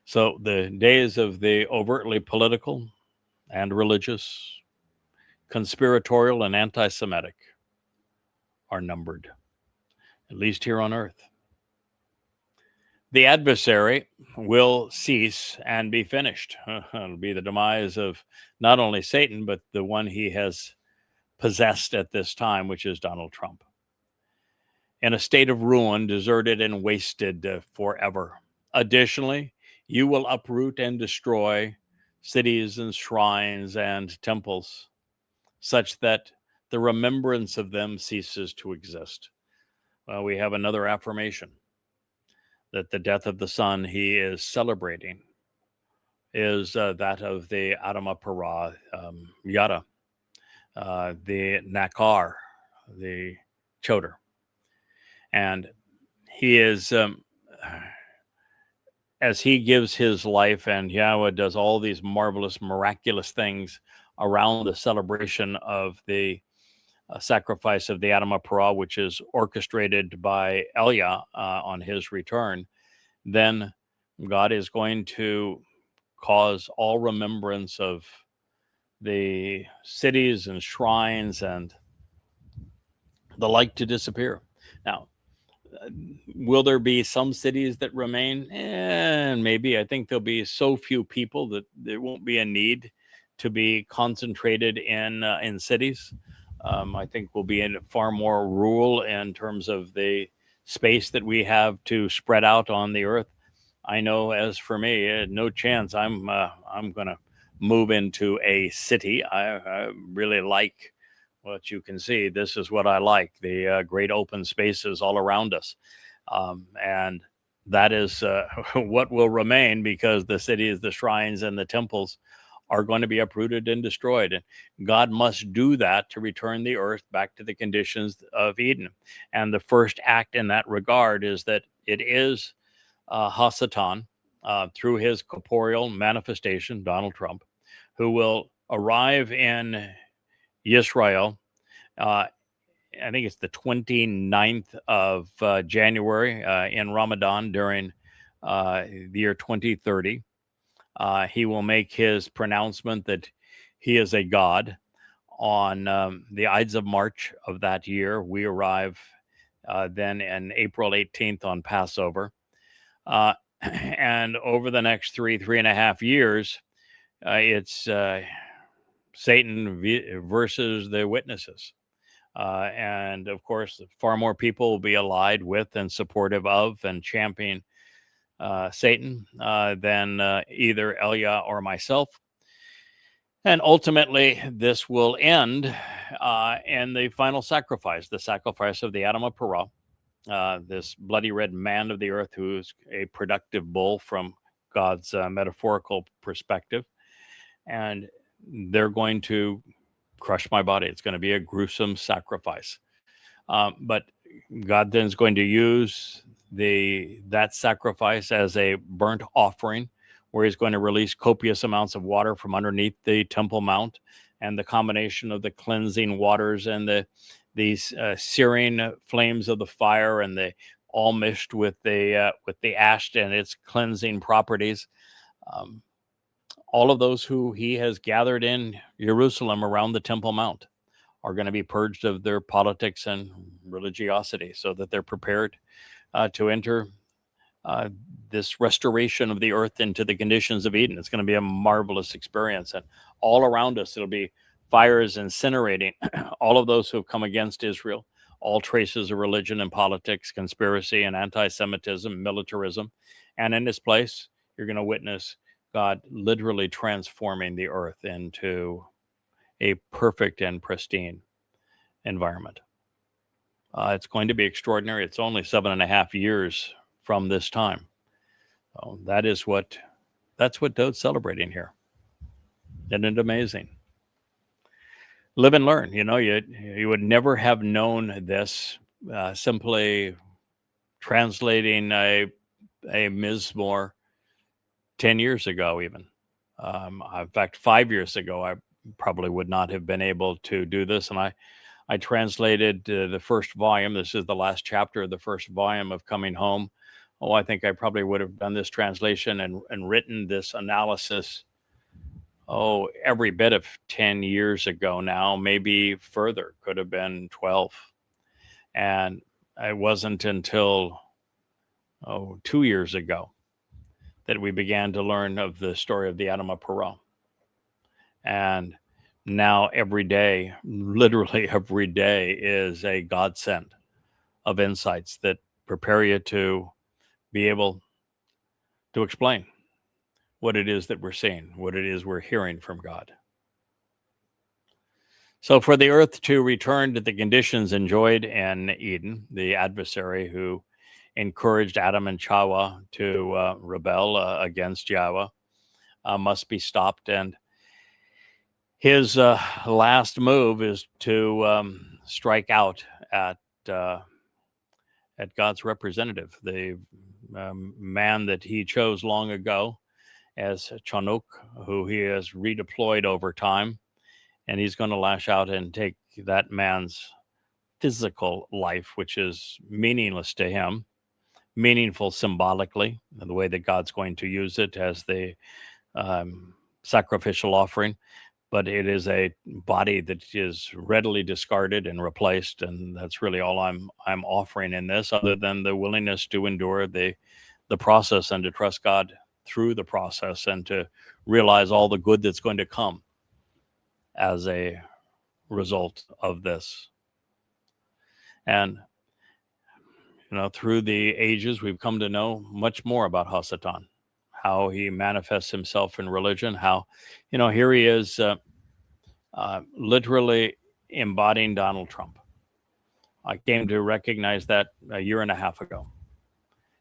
So the days of the overtly political and religious, conspiratorial and anti-Semitic are numbered, at least here on earth. The adversary will cease and be finished. It'll be the demise of not only Satan, but the one he has possessed at this time, which is Donald Trump. In a state of ruin, deserted and wasted forever. Additionally, you will uproot and destroy cities and shrines and temples, such that the remembrance of them ceases to exist. Well, we have another affirmation that the death of the son he is celebrating is that of the Adama Parah, Yada, the Nakar, the Choder. And he is, as he gives his life, and Yahowah does all these marvelous, miraculous things around the celebration of the sacrifice of the Adama Parah, which is orchestrated by Elia on his return, then God is going to cause all remembrance of the cities and shrines and the like to disappear. Now, will there be some cities that remain? And maybe. I think there'll be so few people that there won't be a need to be concentrated in cities. I think we'll be in far more rural in terms of the space that we have to spread out on the earth. I know, as for me, no chance. I'm going to move into a city. I really like what you can see. This is what I like: the great open spaces all around us, and that is what will remain, because the cities, the shrines, and the temples are going to be uprooted and destroyed. And God must do that to return the earth back to the conditions of Eden. And the first act in that regard is that it is Hasatan, through his corporeal manifestation, Donald Trump, who will arrive in Israel. I think it's the 29th of January in Ramadan during the year 2030. He will make his pronouncement that he is a god on the Ides of March of that year. We arrive then in April 18th on Passover. And over the next three and a half years, it's Satan versus the witnesses. And of course, far more people will be allied with and supportive of and championing Satan than either Elia or myself. And ultimately, this will end in the final sacrifice, the sacrifice of the Adama Parah, this bloody red man of the earth, who is a productive bull from God's metaphorical perspective. And they're going to crush my body. It's going to be a gruesome sacrifice. But God then is going to use that sacrifice as a burnt offering, where he's going to release copious amounts of water from underneath the Temple Mount, and the combination of the cleansing waters and these searing flames of the fire, and the all mixed with the ash and its cleansing properties. All of those who he has gathered in Jerusalem around the Temple Mount are going to be purged of their politics and religiosity, so that they're prepared to enter this restoration of the earth into the conditions of Eden. It's going to be a marvelous experience. And all around us, it'll be fires incinerating all of those who have come against Israel, all traces of religion and politics, conspiracy and anti-Semitism, militarism. And in this place, you're going to witness God literally transforming the earth into a perfect and pristine environment. It's going to be extraordinary. It's only 7.5 years from this time. So that's what Dowd's celebrating here. Isn't it amazing? Live and learn. You would never have known this simply translating a mizmor 10 years ago, even. In fact, 5 years ago, I probably would not have been able to do this. And I translated the first volume. This is the last chapter of the first volume of Coming Home. I think I probably would have done this translation and written this analysis, every bit of 10 years ago now, maybe further, could have been 12. And it wasn't until, 2 years ago that we began to learn of the story of the Adama Parah. And now every day, literally every day, is a godsend of insights that prepare you to be able to explain what it is that we're seeing, what it is we're hearing from God. So, for the earth to return to the conditions enjoyed in Eden, the adversary who encouraged Adam and Chava to rebel against Yahowah must be stopped. And his last move is to strike out uh, at God's representative, the man that he chose long ago as Chanuk, who he has redeployed over time. And he's going to lash out and take that man's physical life, which is meaningless to him, meaningful symbolically, in the way that God's going to use it as the sacrificial offering. But it is a body that is readily discarded and replaced, and that's really all I'm offering in this, other than the willingness to endure the process and to trust God through the process and to realize all the good that's going to come as a result of this. And through the ages, we've come to know much more about Hasatan, how he manifests himself in religion, how, here he is literally embodying Donald Trump. I came to recognize that a year and a half ago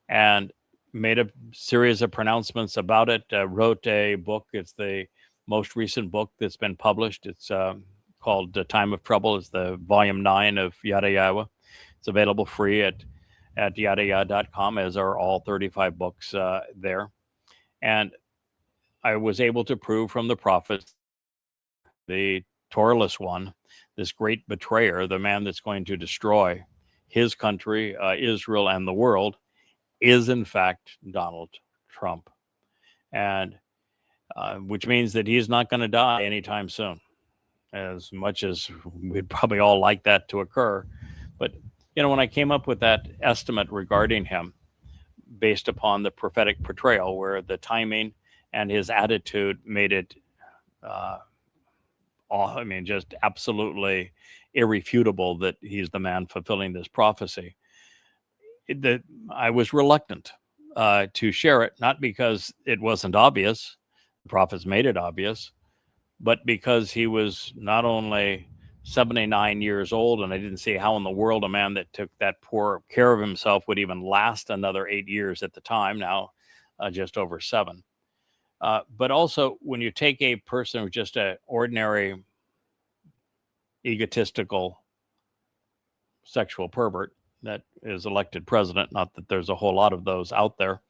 and made a series of pronouncements about it, wrote a book. It's the most recent book that's been published. It's called Time of Trouble. It's the volume 9 of Yahowah. It's available free at yahowah.com, as are all 35 books there. And I was able to prove from the prophets, the Toraless one, this great betrayer, the man that's going to destroy his country, Israel, and the world, is in fact Donald Trump. And which means that he's not going to die anytime soon, as much as we'd probably all like that to occur. But, when I came up with that estimate regarding him, based upon the prophetic portrayal, where the timing and his attitude made it, just absolutely irrefutable that he's the man fulfilling this prophecy, that I was reluctant to share it, not because it wasn't obvious, the prophets made it obvious, but because he was not only 79 years old, and I didn't see how in the world a man that took that poor care of himself would even last another 8 years at the time, now just over 7. But also, when you take a person who's just an ordinary egotistical sexual pervert that is elected president, not that there's a whole lot of those out there,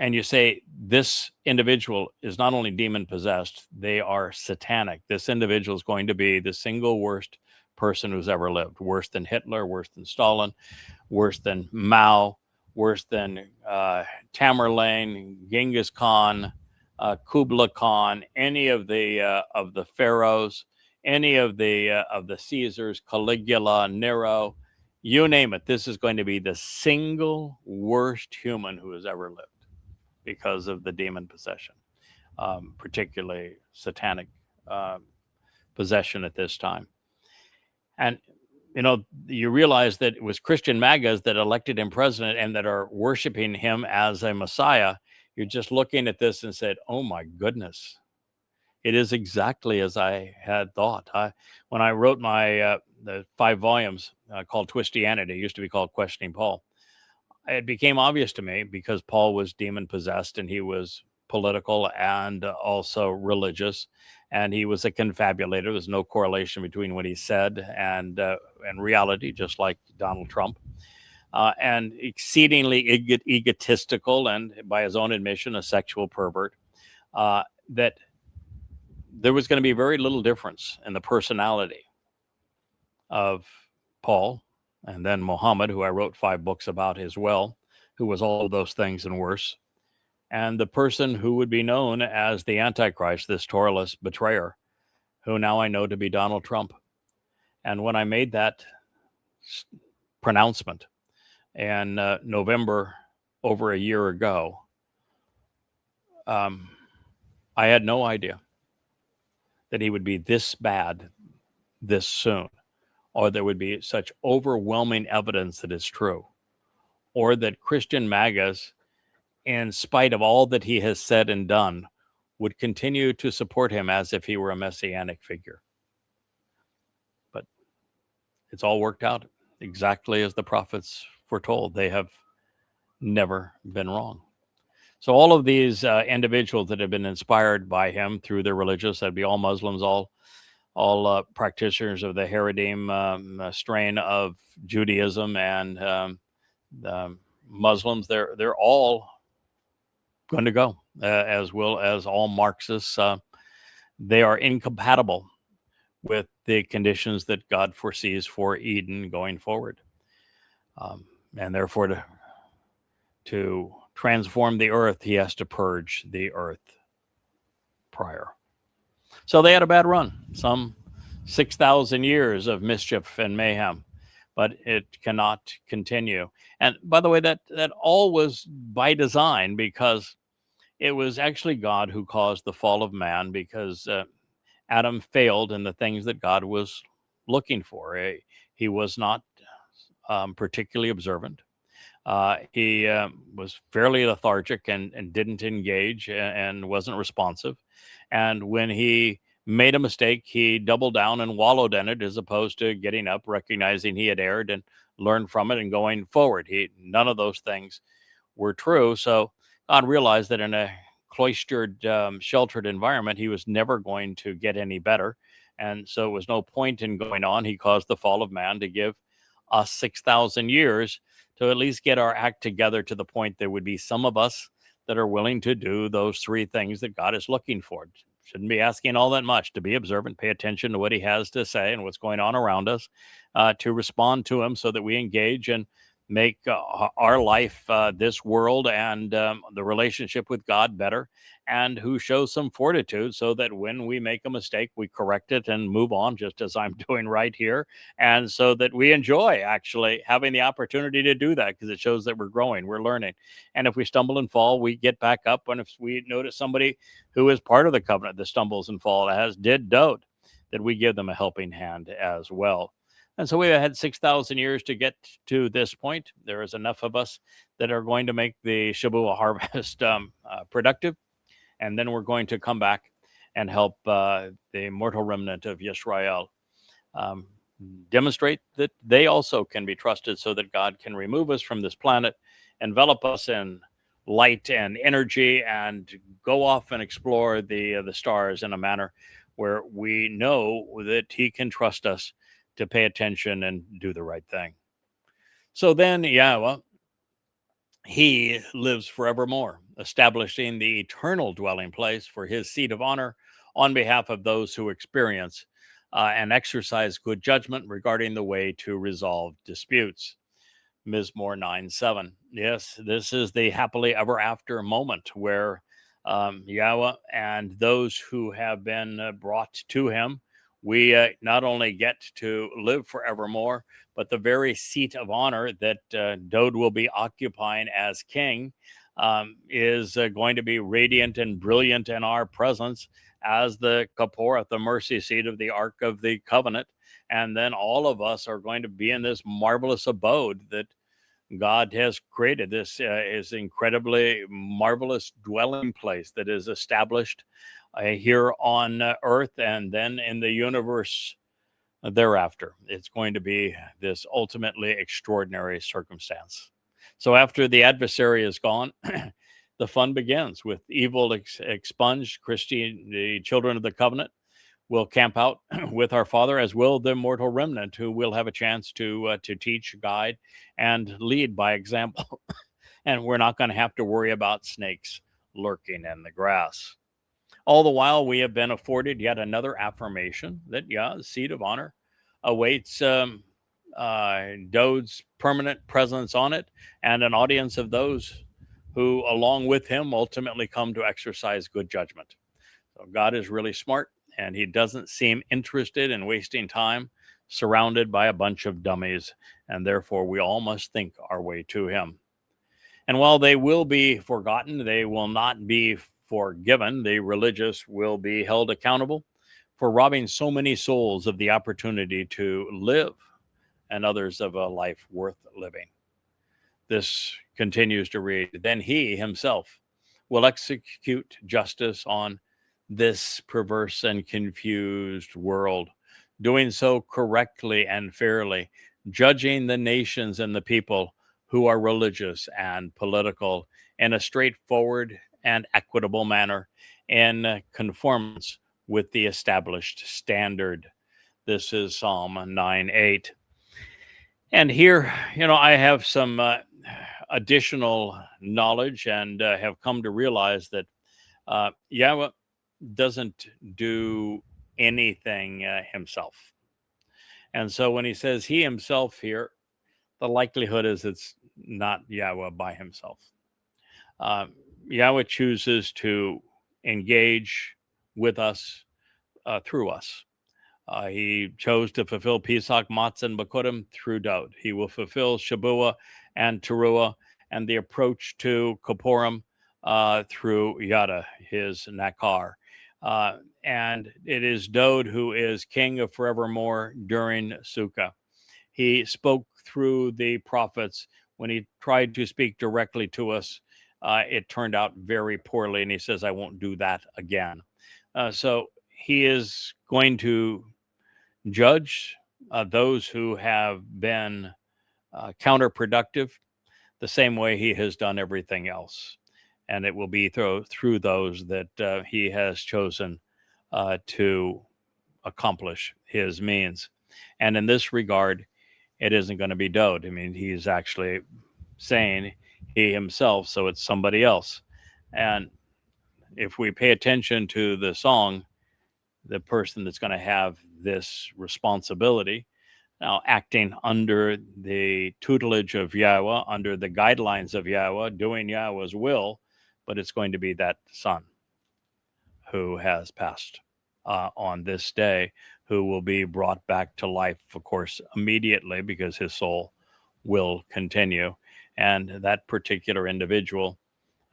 and you say this individual is not only demon possessed, they are satanic. This individual is going to be the single worst person who's ever lived, worse than Hitler, worse than Stalin, worse than Mao, worse than Tamerlane, Genghis Khan, Kublai Khan, any of the pharaohs, any of the Caesars, Caligula, Nero, you name it. This is going to be the single worst human who has ever lived, because of the demon possession, particularly satanic possession at this time. And, you realize that it was Christian MAGAs that elected him president and that are worshiping him as a Messiah. You're just looking at this and said, oh my goodness, it is exactly as I had thought. When I wrote my the 5 volumes called Twistianity, it used to be called Questioning Paul, it became obvious to me, because Paul was demon possessed and he was political and also religious, and he was a confabulator. There's no correlation between what he said and reality, just like Donald Trump, and exceedingly egotistical, and by his own admission, a sexual pervert. That there was going to be very little difference in the personality of Paul, and then Muhammad, who I wrote 5 books about as well, who was all of those things and worse, and the person who would be known as the Antichrist, this Toraless betrayer, who now I know to be Donald Trump. And when I made that pronouncement in November, over a year ago, I had no idea that he would be this bad this soon, or there would be such overwhelming evidence that it's true, or that Christian MAGAs, in spite of all that he has said and done, would continue to support him as if he were a messianic figure. It's all worked out exactly as the prophets foretold. They have never been wrong. So all of these individuals that have been inspired by him through their religious, that'd be all Muslims, all practitioners of the Haredim strain of Judaism and Muslims, they're all going to go, as well as all Marxists. They are incompatible with the conditions that God foresees for Eden going forward. And therefore, to transform the earth, he has to purge the earth prior. So they had a bad run, some 6,000 years of mischief and mayhem, but it cannot continue. And by the way, that all was by design, because it was actually God who caused the fall of man, because Adam failed in the things that God was looking for. He was not particularly observant. He was fairly lethargic and didn't engage and wasn't responsive. And when he made a mistake, he doubled down and wallowed in it, as opposed to getting up, recognizing he had erred and learned from it and going forward. None of those things were true. So God realized that in a cloistered, sheltered environment, he was never going to get any better. And so it was no point in going on. He caused the fall of man to give us 6,000 years to at least get our act together, to the point there would be some of us that are willing to do those three things that God is looking for. Shouldn't be asking all that much: to be observant, pay attention to what he has to say and what's going on around us, to respond to him so that we engage and make our life, this world, and the relationship with God better, and who shows some fortitude so that when we make a mistake, we correct it and move on, just as I'm doing right here. And so that we enjoy actually having the opportunity to do that, because it shows that we're growing, we're learning. And if we stumble and fall, we get back up. And if we notice somebody who is part of the covenant that stumbles and falls, as did Dowd, that we give them a helping hand as well. And so we had 6,000 years to get to this point. There is enough of us that are going to make the Shabuah harvest productive. And then we're going to come back and help the mortal remnant of Yisrael demonstrate that they also can be trusted, so that God can remove us from this planet, envelop us in light and energy, and go off and explore the stars in a manner where we know that he can trust us to pay attention and do the right thing. So then Yahowah, he lives forevermore, establishing the eternal dwelling place for his seat of honor on behalf of those who experience and exercise good judgment regarding the way to resolve disputes. Mizmowr 9:7. Yes, this is the happily ever after moment where Yahowah and those who have been brought to him, we not only get to live forevermore, but the very seat of honor that Dowd will be occupying as king is going to be radiant and brilliant in our presence as the Kaporah, the mercy seat of the Ark of the Covenant. And then all of us are going to be in this marvelous abode that God has created. This is incredibly marvelous dwelling place that is established here on earth and then in the universe thereafter. It's going to be this ultimately extraordinary circumstance. So after the adversary is gone, the fun begins with evil expunged. The children of the covenant will camp out with our Father, as will the mortal remnant, who will have a chance to teach, guide, and lead by example. And we're not going to have to worry about snakes lurking in the grass. All the while, we have been afforded yet another affirmation that, the seat of honor awaits Dowd's permanent presence on it, and an audience of those who, along with him, ultimately come to exercise good judgment. So God is really smart, and he doesn't seem interested in wasting time surrounded by a bunch of dummies, and therefore we all must think our way to him. And while they will be forgotten, they will not be forgiven. The religious will be held accountable for robbing so many souls of the opportunity to live, and others of a life worth living. This continues to read, then he himself will execute justice on this perverse and confused world. doing so correctly and fairly, judging the nations and the people who are religious and political in a straightforward and equitable manner in conformance with the established standard. This is Psalm 9:8. And here, I have some additional knowledge and have come to realize that Yahweh doesn't do anything himself. And so when he says he himself here, the likelihood is it's not Yahweh by himself. Uh, Yahweh chooses to engage with us through us. He chose to fulfill Pesach, Matzah, and Bakurim through Dowd. He will fulfill Shabuah and Teruah and the approach to Kippurim through Yada, his Nakar. And it is Dowd who is king of forevermore during Sukkah. He spoke through the prophets. When he tried to speak directly to us, it turned out very poorly. And he says, I won't do that again. So he is going to judge those who have been counterproductive the same way he has done everything else. And it will be through those that he has chosen to accomplish his means. And in this regard, it isn't going to be Dowd. I mean, he's actually saying he himself, so it's somebody else. And if we pay attention to the song, the person that's going to have this responsibility, now acting under the tutelage of Yahweh, under the guidelines of Yahweh, doing Yahweh's will, but it's going to be that son who has passed on this day, who will be brought back to life, of course, immediately, because his soul will continue. And that particular individual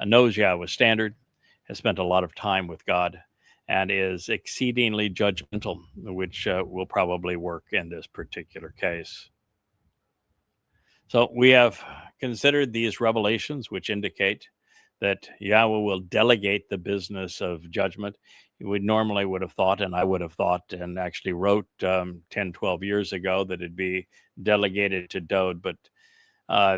knows Yahweh's standard, has spent a lot of time with God, and is exceedingly judgmental, which will probably work in this particular case. So we have considered these revelations, which indicate that Yahweh will delegate the business of judgment. We normally would have thought, and I would have thought, and actually wrote 10, 12 years ago, that it'd be delegated to Dowd, but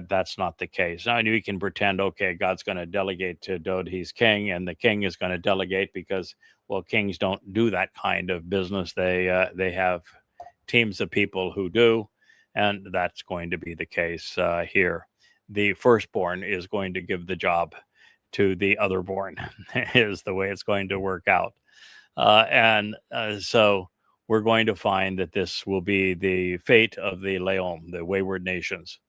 that's not the case. Now, we can pretend, okay, God's going to delegate to Dowd, he's king, and the king is going to delegate because, well, kings don't do that kind of business. They have teams of people who do, and that's going to be the case here. The firstborn is going to give the job to the otherborn, is the way it's going to work out. So we're going to find that this will be the fate of the Leom, the wayward nations.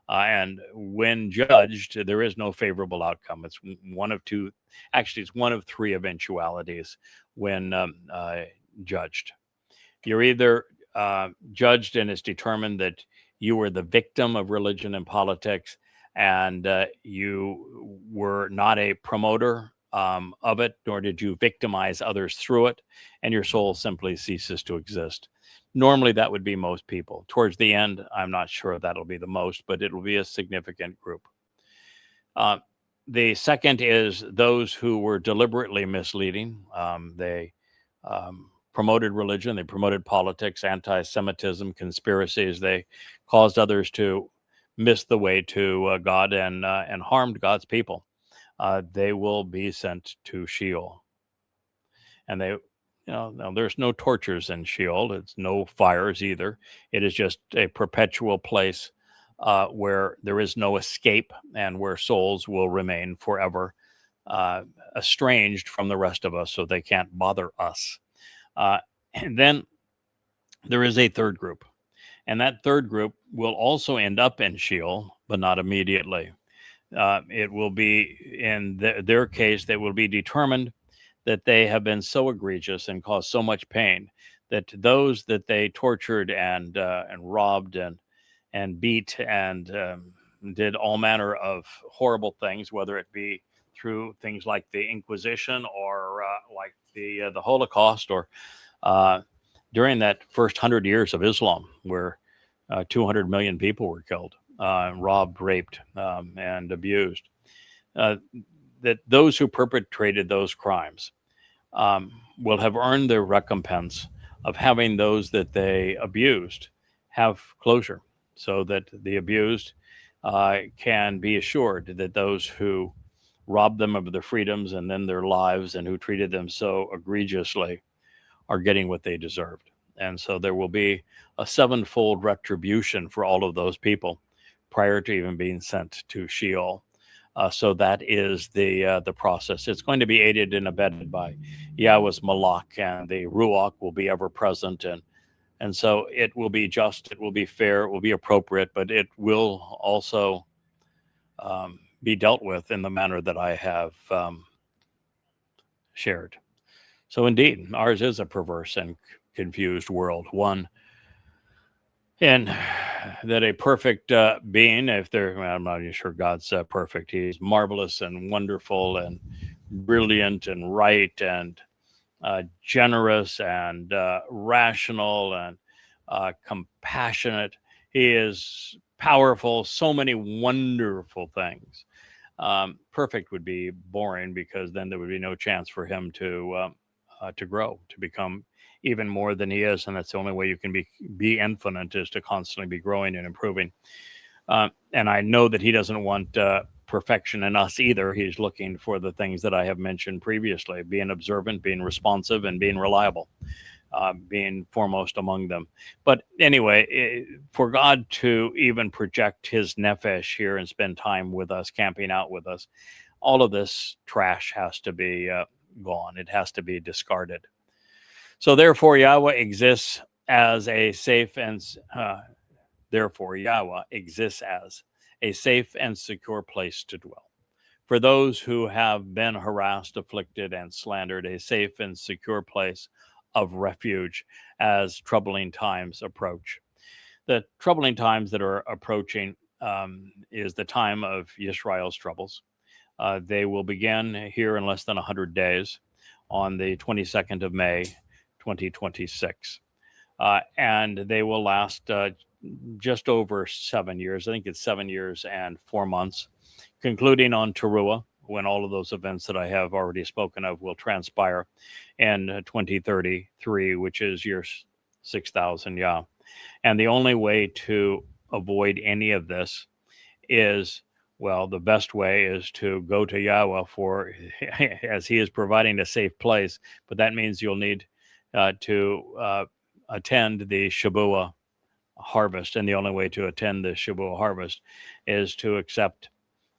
And when judged, there is no favorable outcome. It's one of two, actually, it's one of three eventualities when judged. You're either judged and it's determined that you were the victim of religion and politics, and you were not a promoter of it, nor did you victimize others through it, and your soul simply ceases to exist. Normally, that would be most people. Towards the end, I'm not sure that'll be the most, but it'll be a significant group. The second is those who were deliberately misleading. They promoted religion, they promoted politics, anti-Semitism, conspiracies. They caused others to miss the way to God and harmed God's people. They will be sent to Sheol. And they, now there's no tortures in Sheol. It's no fires either. It is just a perpetual place where there is no escape, and where souls will remain forever estranged from the rest of us, so they can't bother us. And then there is a third group, and that third group will also end up in Sheol, but not immediately. It will be, in their case, they will be determined that they have been so egregious and caused so much pain that those that they tortured and robbed and beat and did all manner of horrible things, whether it be through things like the Inquisition or like the Holocaust, or during that first 100 years of Islam, where 200 million people were killed, robbed, raped, and abused. That those who perpetrated those crimes will have earned their recompense of having those that they abused have closure, so that the abused can be assured that those who robbed them of their freedoms and then their lives and who treated them so egregiously are getting what they deserved. And so there will be a sevenfold retribution for all of those people prior to even being sent to Sheol. So that is the process. It's going to be aided and abetted by Yahweh's Malach, and the Ruach will be ever present, and so it will be just, it will be fair, it will be appropriate, but it will also be dealt with in the manner that I have shared. So indeed, ours is a perverse and confused world, one and that a perfect being, if they're, well, I'm not even sure God's perfect. He's marvelous and wonderful and brilliant and right and generous and rational and compassionate. He is powerful, so many wonderful things. Perfect would be boring, because then there would be no chance for him to grow, to become even more than he is, and that's the only way you can be infinite, is to constantly be growing and improving. And I know that he doesn't want perfection in us either. He's looking for the things that I have mentioned previously: being observant, being responsive, and being reliable, being foremost among them. But anyway, for God to even project his nephesh here and spend time with us, camping out with us, all of this trash has to be gone. It has to be discarded. So therefore, Yahweh exists as a safe and secure place to dwell. For those who have been harassed, afflicted, and slandered, a safe and secure place of refuge as troubling times approach. The troubling times that are approaching is the time of Yisrael's troubles. They will begin here in less than 100 days on the 22nd of May, 2026. And they will last just over 7 years. I think it's 7 years and 4 months, concluding on Teruah, when all of those events that I have already spoken of will transpire in 2033, which is year 6,000 Yah. And the only way to avoid any of this is, well, the best way is to go to Yahweh, for as he is providing a safe place. But that means you'll need to attend the Shabuah harvest. And the only way to attend the Shabuah harvest is to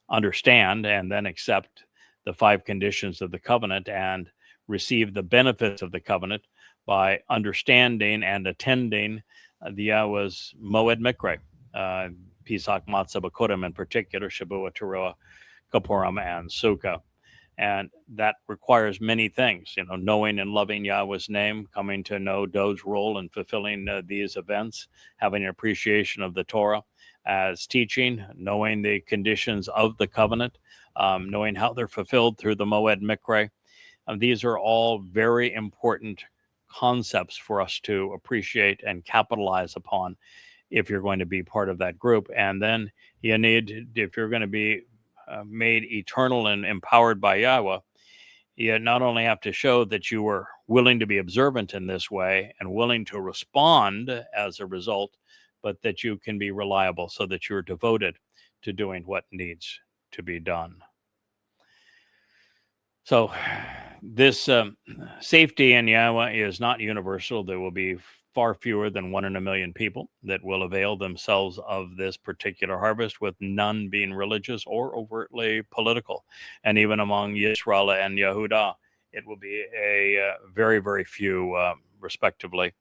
understand, and then accept the 5 conditions of the covenant and receive the benefits of the covenant by understanding and attending the Yahweh's Moed Mikre, Pesach, Matzah, Bakurim in particular, Shabuah, Teruah, Kippurim, and Sukkah. And that requires many things, knowing and loving Yahweh's name, coming to know Dowd's role in fulfilling these events, having an appreciation of the Torah as teaching, knowing the conditions of the covenant, knowing how they're fulfilled through the Moed Mikre. These are all very important concepts for us to appreciate and capitalize upon if you're going to be part of that group. And then you need, if you're going to be made eternal and empowered by Yahweh, you not only have to show that you were willing to be observant in this way and willing to respond as a result, but that you can be reliable, so that you're devoted to doing what needs to be done. So this safety in Yahweh is not universal. There will be far fewer than 1 in a million people that will avail themselves of this particular harvest, with none being religious or overtly political. And even among Yisrael and Yehudah, it will be a very, very few, respectively,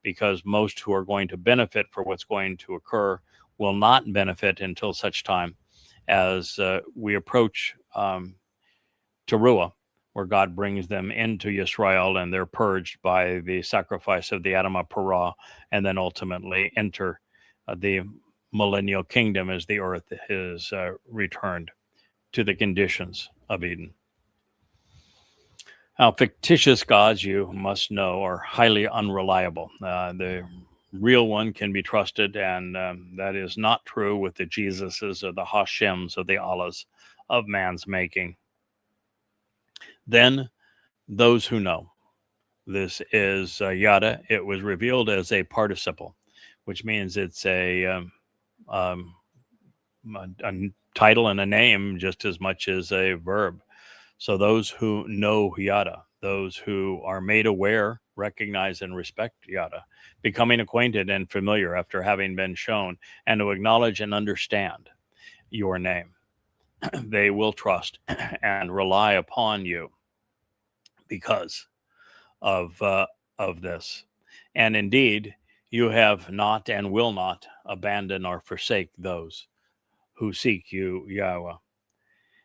because most who are going to benefit for what's going to occur will not benefit until such time as we approach Teruah, where God brings them into Yisrael and they're purged by the sacrifice of the Adamah Parah, and then ultimately enter the millennial kingdom as the earth is returned to the conditions of Eden. Now, fictitious gods, you must know, are highly unreliable. The real one can be trusted, and that is not true with the Jesuses or the HaShems or the Allahs of man's making. Then those who know this is yada. It was revealed as a participle, which means it's um, a title and a name just as much as a verb. So those who know yada, those who are made aware, recognize, and respect yada, becoming acquainted and familiar after having been shown, and to acknowledge and understand your name, they will trust and rely upon you because of this. And indeed, you have not and will not abandon or forsake those who seek you, Yahweh.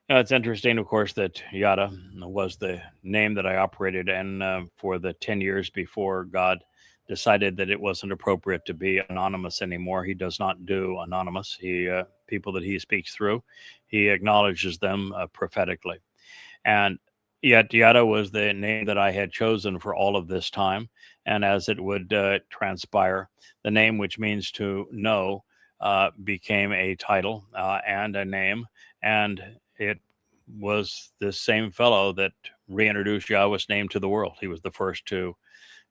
Now, it's interesting, of course, that Yada was the name that I operated in for the 10 years before God decided that it wasn't appropriate to be anonymous anymore. He does not do anonymous. People that he speaks through, he acknowledges them prophetically. And yet Yada was the name that I had chosen for all of this time. And as it would transpire, the name, which means to know, became a title and a name. And it was this same fellow that reintroduced Yahweh's name to the world. He was the first to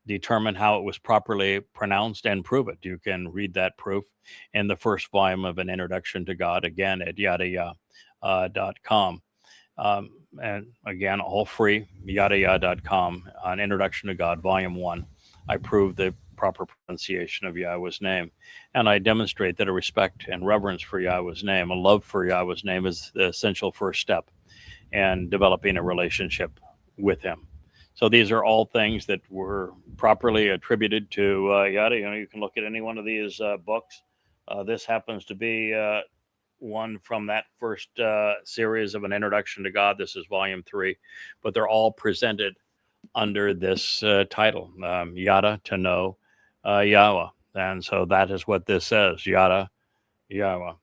determine how it was properly pronounced and prove it. You can read that proof in the first volume of An Introduction to God, again at yadayah.com. And again, all free, yadayah.com, An Introduction to God, Volume 1. I prove the proper pronunciation of Yahweh's name. And I demonstrate that a respect and reverence for Yahweh's name, a love for Yahweh's name, is the essential first step in developing a relationship with him. So these are all things that were properly attributed to Yada. You can look at any one of these books. This happens to be one from that first series of An Introduction to God. This is volume 3, but they're all presented under this title, Yada, to know Yahweh. And so that is what this says, Yada, Yahweh.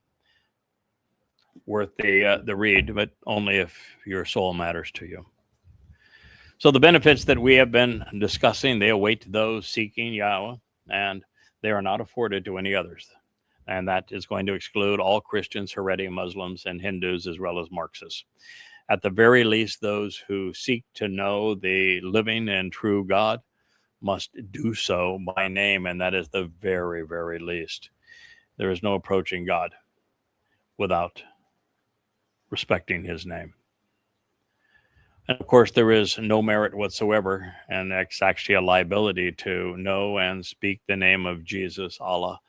Worth the read, but only if your soul matters to you. So the benefits that we have been discussing, they await those seeking Yahweh, and they are not afforded to any others. And that is going to exclude all Christians, Haredi, Muslims, and Hindus, as well as Marxists. At the very least, those who seek to know the living and true God must do so by name, and that is the very, very least. There is no approaching God without respecting his name. And of course, there is no merit whatsoever, and it's actually a liability to know and speak the name of Jesus, Allah,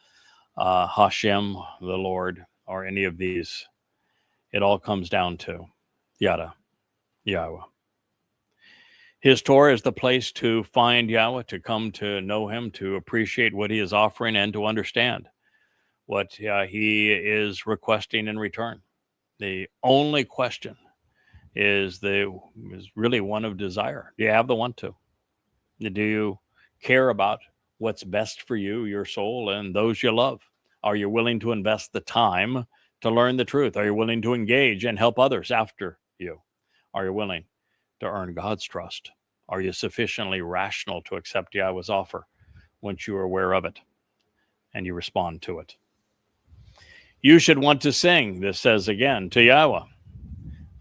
HaShem, the Lord, or any of these. It all comes down to Yada, Yahweh. His Torah is the place to find Yahweh, to come to know him, to appreciate what he is offering, and to understand what he is requesting in return. The only question is really one of desire. Do you have the want to? Do you care about what's best for you, your soul, and those you love? Are you willing to invest the time to learn the truth? Are you willing to engage and help others after you? Are you willing to earn God's trust? Are you sufficiently rational to accept Yahweh's offer once you are aware of it and you respond to it? You should want to sing, this says again, to Yahweh.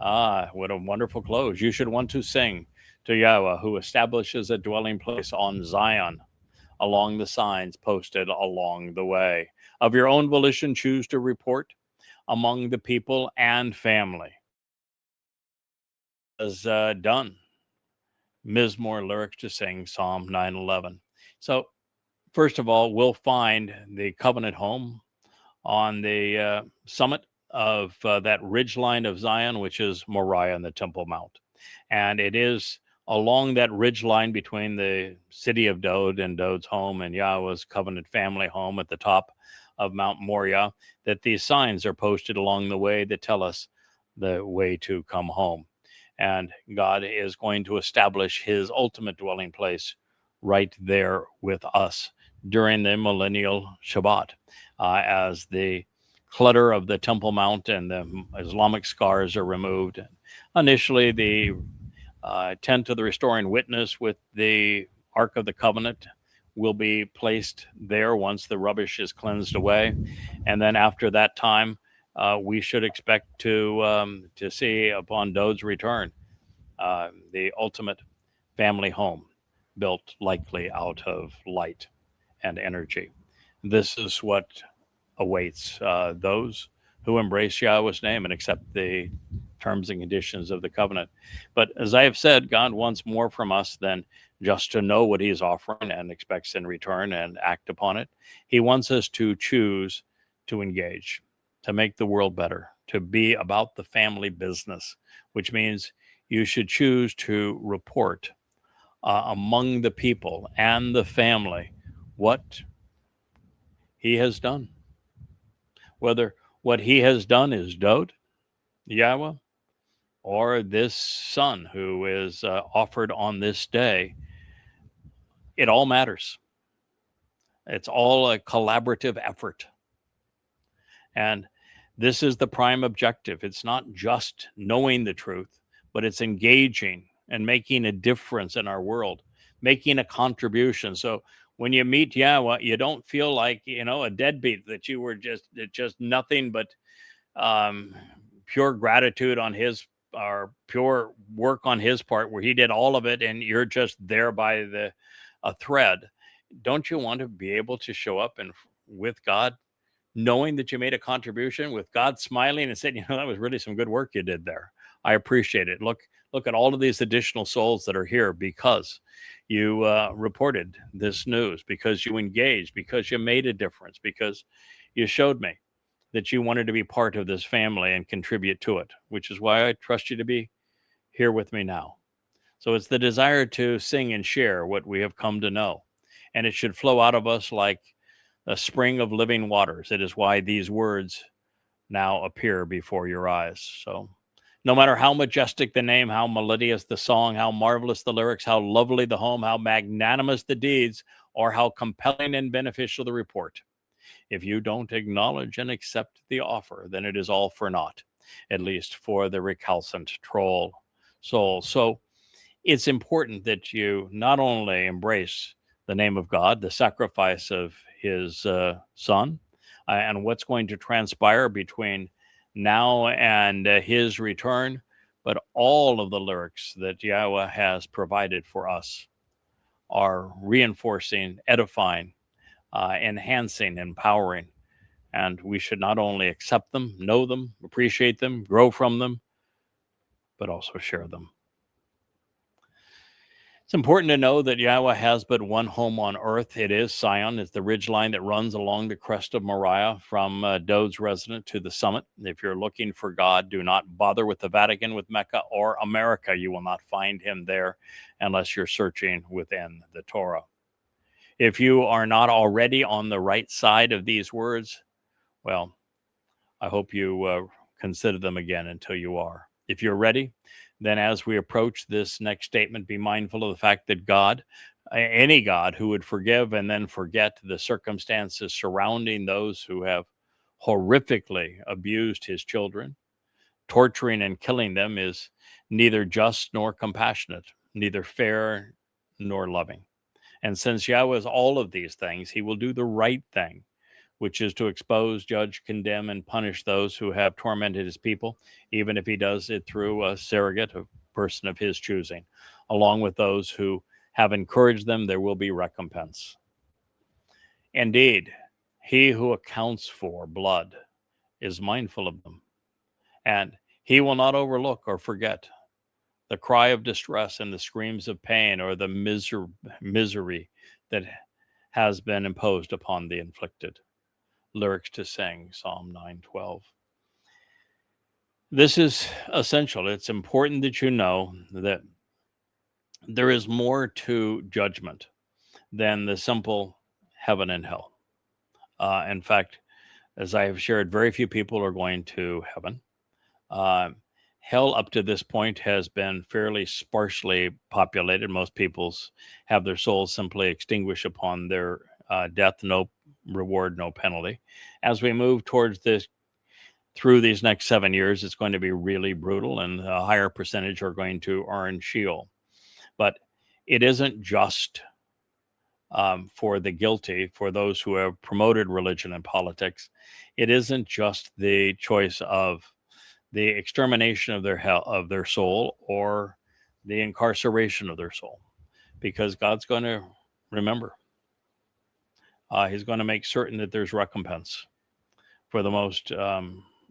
Ah, what a wonderful close. You should want to sing to Yahweh, who establishes a dwelling place on Zion, along the signs posted along the way. Of your own volition, choose to report among the people and family. As done. Mizmowr lyrics to sing, Psalm 9:11. So, first of all, we'll find the covenant home on the summit of that ridge line of Zion, which is Moriah and the Temple Mount. And it is along that ridge line between the city of Dowd and Dowd's home and Yahweh's covenant family home at the top of Mount Moriah that these signs are posted along the way that tell us the way to come home. And God is going to establish his ultimate dwelling place right there with us during the millennial Shabbat, as the clutter of the Temple Mount and the Islamic scars are removed. Initially, the tent of the restoring witness with the Ark of the Covenant will be placed there once the rubbish is cleansed away. And then after that time, we should expect to see upon Dowd's return the ultimate family home built likely out of light and energy. This is what awaits those who embrace Yahweh's name and accept the terms and conditions of the covenant. But as I have said, God wants more from us than just to know what He's offering and expects in return and act upon it. He wants us to choose to engage, to make the world better, to be about the family business, which means you should choose to report among the people and the family what He has done. Whether what He has done is Dowd, Yahowah, or this son who is offered on this day, it all matters. It's all a collaborative effort. And this is the prime objective. It's not just knowing the truth, but it's engaging and making a difference in our world, making a contribution. So when you meet Yahowah, you don't feel like, a deadbeat, that you were just nothing but pure gratitude on his, or pure work on his part, where he did all of it and you're just there by a thread. Don't you want to be able to show up and with God, knowing that you made a contribution, with God smiling and saying, that was really some good work you did there. I appreciate it. Look at all of these additional souls that are here because you reported this news, because you engaged, because you made a difference, because you showed me that you wanted to be part of this family and contribute to it, which is why I trust you to be here with me now. So it's the desire to sing and share what we have come to know. And it should flow out of us like a spring of living waters. It is why these words now appear before your eyes. So no matter how majestic the name, how melodious the song, how marvelous the lyrics, how lovely the home, how magnanimous the deeds, or how compelling and beneficial the report, if you don't acknowledge and accept the offer, then it is all for naught, at least for the recalcitrant troll soul. So it's important that you not only embrace the name of God, the sacrifice of His Son, and what's going to transpire between now and His return, but all of the lyrics that Yahowah has provided for us are reinforcing, edifying, enhancing, empowering. And we should not only accept them, know them, appreciate them, grow from them, but also share them. It's important to know that Yahowah has but one home on earth. It is Tsiyon. It's the ridgeline that runs along the crest of Moriah from Dowd's residence to the summit. If you're looking for God, do not bother with the Vatican, with Mecca, or America. You will not find Him there unless you're searching within the Torah. If you are not already on the right side of these words, well, I hope you consider them again until you are. If you're ready, then as we approach this next statement, be mindful of the fact that God, any God who would forgive and then forget the circumstances surrounding those who have horrifically abused His children, torturing and killing them, is neither just nor compassionate, neither fair nor loving. And since Yahowah is all of these things, He will do the right thing, which is to expose, judge, condemn, and punish those who have tormented His people, even if He does it through a segregate, a person of His choosing. Along with those who have encouraged them, there will be recompense. Indeed, He who accounts for blood is mindful of them, and He will not overlook or forget the cry of distress and the screams of pain, or the misery that has been imposed upon the inflicted. Lyrics to sing, Psalm 9:12. This is essential. It's important that you know that there is more to judgment than the simple heaven and hell. In fact, as I have shared, very few people are going to heaven. Hell up to this point has been fairly sparsely populated. Most people's have their souls simply extinguished upon their death, no reward, no penalty. As we move towards this, through these next 7 years, it's going to be really brutal, and a higher percentage are going to earn Sheol. But it isn't just for the guilty, for those who have promoted religion and politics. It isn't just the choice of the extermination of their soul, or the incarceration of their soul. because God's going to remember. He's going to make certain that there's recompense for the most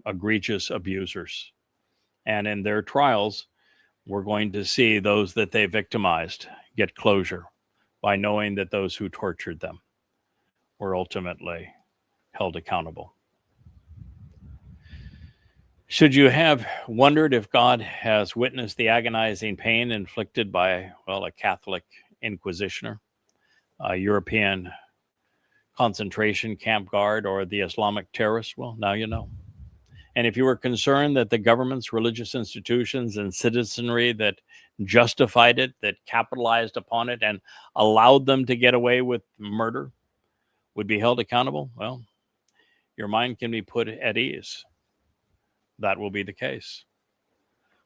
egregious abusers. And in their trials, we're going to see those that they victimized get closure by knowing that those who tortured them were ultimately held accountable. Should you have wondered if God has witnessed the agonizing pain inflicted by, well, a Catholic inquisitioner, a European concentration camp guard, or the Islamic terrorist? Well, now you know. And if you were concerned that the governments, religious institutions, and citizenry that justified it, that capitalized upon it, and allowed them to get away with murder would be held accountable, well, your mind can be put at ease. That will be the case.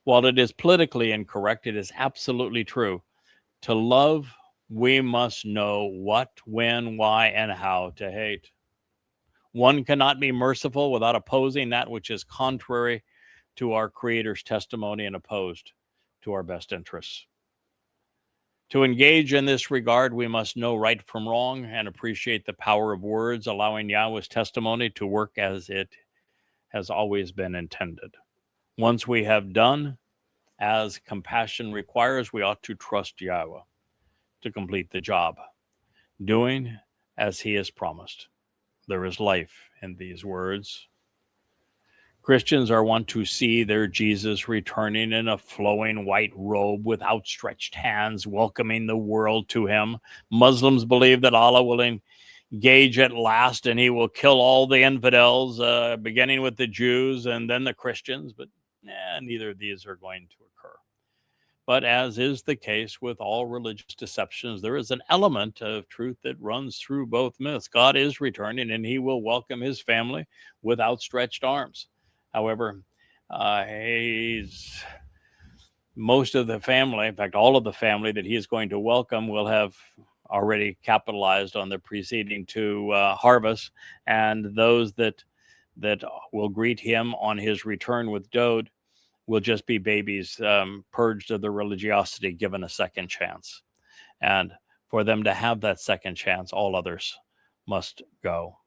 While it is politically incorrect, it is absolutely true. To love, we must know what, when, why, and how to hate. One cannot be merciful without opposing that which is contrary to our Creator's testimony and opposed to our best interests. To engage in this regard, we must know right from wrong and appreciate the power of words, allowing Yahweh's testimony to work as it has always been intended. Once we have done as compassion requires, we ought to trust Yahweh to complete the job, doing as he has promised. There is life in these words. Christians are wont to see their Jesus returning in a flowing white robe with outstretched hands, welcoming the world to him. Muslims believe that Allah will engage at last and he will kill all the infidels, beginning with the Jews and then the Christians, but neither of these are going to occur. But as is the case with all religious deceptions, there is an element of truth that runs through both myths. God is returning and he will welcome his family with outstretched arms. However, most of the family, in fact, all of the family that he is going to welcome will have already capitalized on the preceding two harvests, and those that will greet him on his return with Dowd will just be babies purged of their religiosity, given a second chance. And for them to have that second chance, all others must go.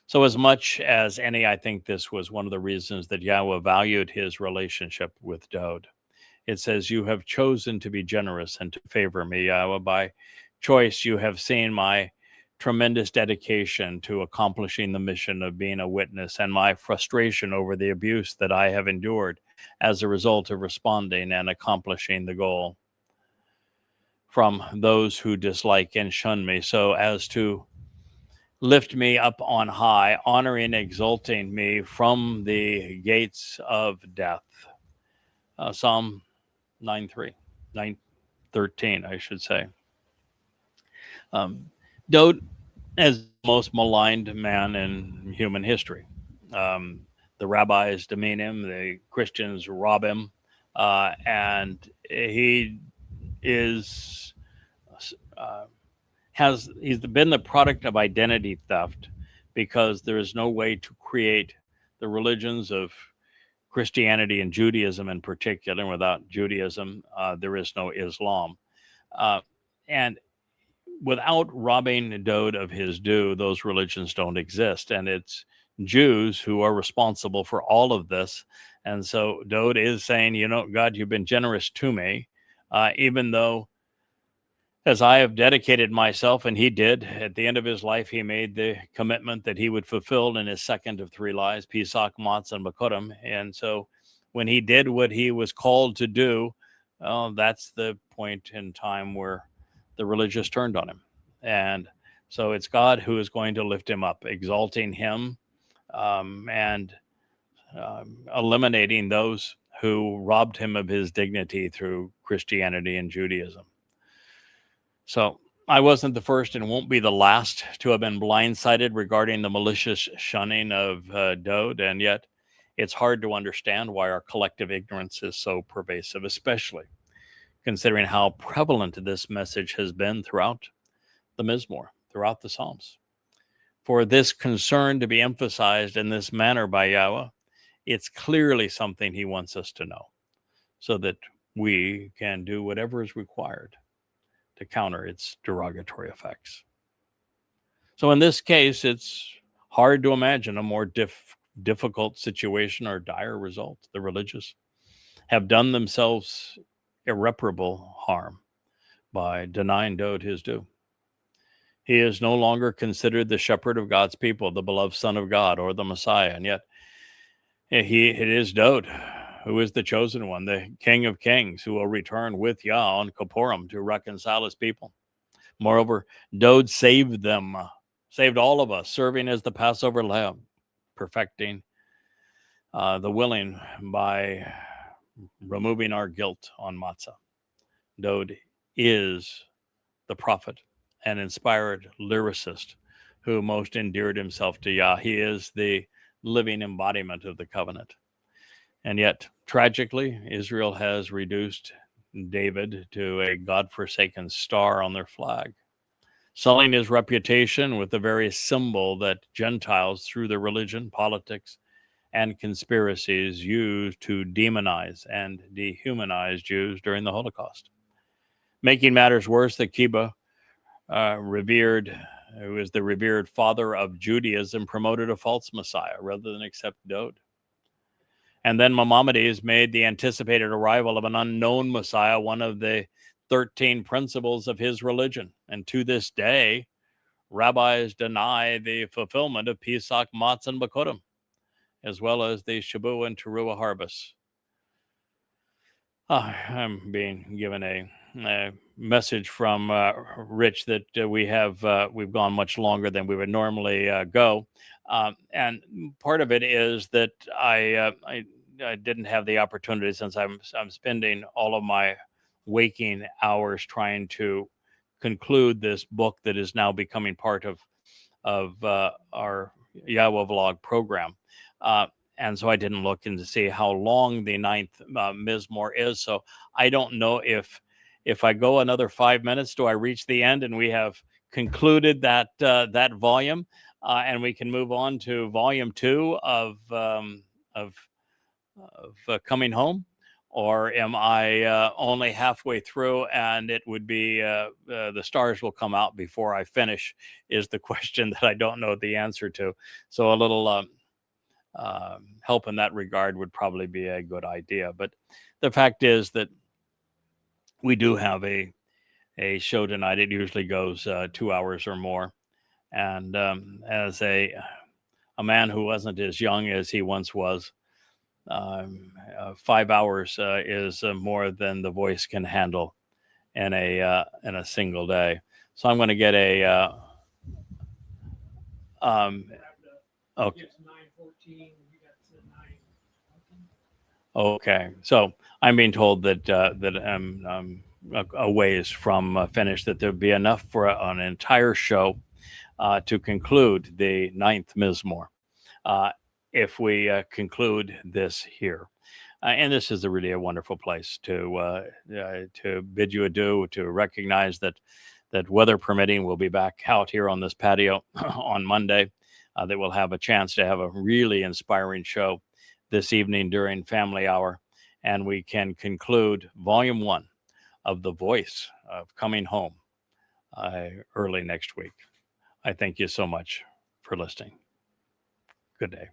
So as much as any, I think this was one of the reasons that Yahweh valued his relationship with Dowd. It says, you have chosen to be generous and to favor me, Yahweh. By choice, you have seen my tremendous dedication to accomplishing the mission of being a witness and my frustration over the abuse that I have endured as a result of responding and accomplishing the goal from those who dislike and shun me, so as to lift me up on high, honoring and exalting me from the gates of death. Psalm 9:13, I should say. Dowd is the most maligned man in human history. The rabbis demean him, the Christians rob him, and he is he's been the product of identity theft, because there is no way to create the religions of Christianity and Judaism in particular. And without Judaism, there is no Islam. And without robbing Dowd of his due, those religions don't exist. And it's Jews who are responsible for all of this. And so Dowd is saying, God, you've been generous to me, even though, as I have dedicated myself, and he did, at the end of his life, he made the commitment that he would fulfill in his second of three lies, Pesach, Matz, and Makodim. And so when he did what he was called to do, that's the point in time where the religious turned on him. And so it's God who is going to lift him up, exalting him, and eliminating those who robbed him of his dignity through Christianity and Judaism. So I wasn't the first and won't be the last to have been blindsided regarding the malicious shunning of Dowd, and yet it's hard to understand why our collective ignorance is so pervasive, especially considering how prevalent this message has been throughout the Mizmor, throughout the Psalms. For this concern to be emphasized in this manner by Yahweh, it's clearly something he wants us to know, so that we can do whatever is required to counter its derogatory effects. So in this case, it's hard to imagine a more difficult situation or dire result. The religious have done themselves irreparable harm by denying Dowd his due. He is no longer considered the shepherd of God's people, the beloved Son of God, or the Messiah, and yet it is Dowd who is the chosen one, the King of Kings, who will return with Yah on Kippurim to reconcile his people. Moreover, Dowd saved them, saved all of us, serving as the Passover lamb, perfecting the willing by removing our guilt on matzah. Dowd is the prophet and inspired lyricist who most endeared himself to Yah. He is the living embodiment of the covenant. And yet, tragically, Israel has reduced David to a God-forsaken star on their flag, sullying his reputation with the very symbol that Gentiles, through their religion, politics, and conspiracies, used to demonize and dehumanize Jews during the Holocaust. Making matters worse, the Kibbutz, who is the revered father of Judaism, promoted a false Messiah rather than accept Dowd. And then Maimonides made the anticipated arrival of an unknown Messiah one of the 13 principles of his religion. And to this day, rabbis deny the fulfillment of Pesach, Matzah, and Bakurim, as well as the Shabu and Teruah harvests. I'm being given a message from Rich that we've gone much longer than we would normally go, and part of it is that I didn't have the opportunity, since I'm spending all of my waking hours trying to conclude this book that is now becoming part of our Yahowah vlog program. And so I didn't look in to see how long the 9th mizmor is. So I don't know if I go another 5 minutes, do I reach the end and we have concluded that that volume, and we can move on to volume 2 of Coming Home? Or am I only halfway through and it would be the stars will come out before I finish, is the question that I don't know the answer to. So a little help in that regard would probably be a good idea. But the fact is that we do have a show tonight. It usually goes 2 hours or more. And as a man who wasn't as young as he once was, 5 hours is more than the voice can handle in a single day. So I'm going to get a okay. Okay, so I'm being told that I'm a ways from finished, that there'd be enough for an entire show to conclude the 9th mizmor if we conclude this here. And this is really a wonderful place to bid you adieu, to recognize that weather permitting, we'll be back out here on this patio on Monday. That we'll have a chance to have a really inspiring show this evening during family hour, and we can conclude volume 1 of The Voice of Coming Home early next week. I thank you so much for listening. Good day.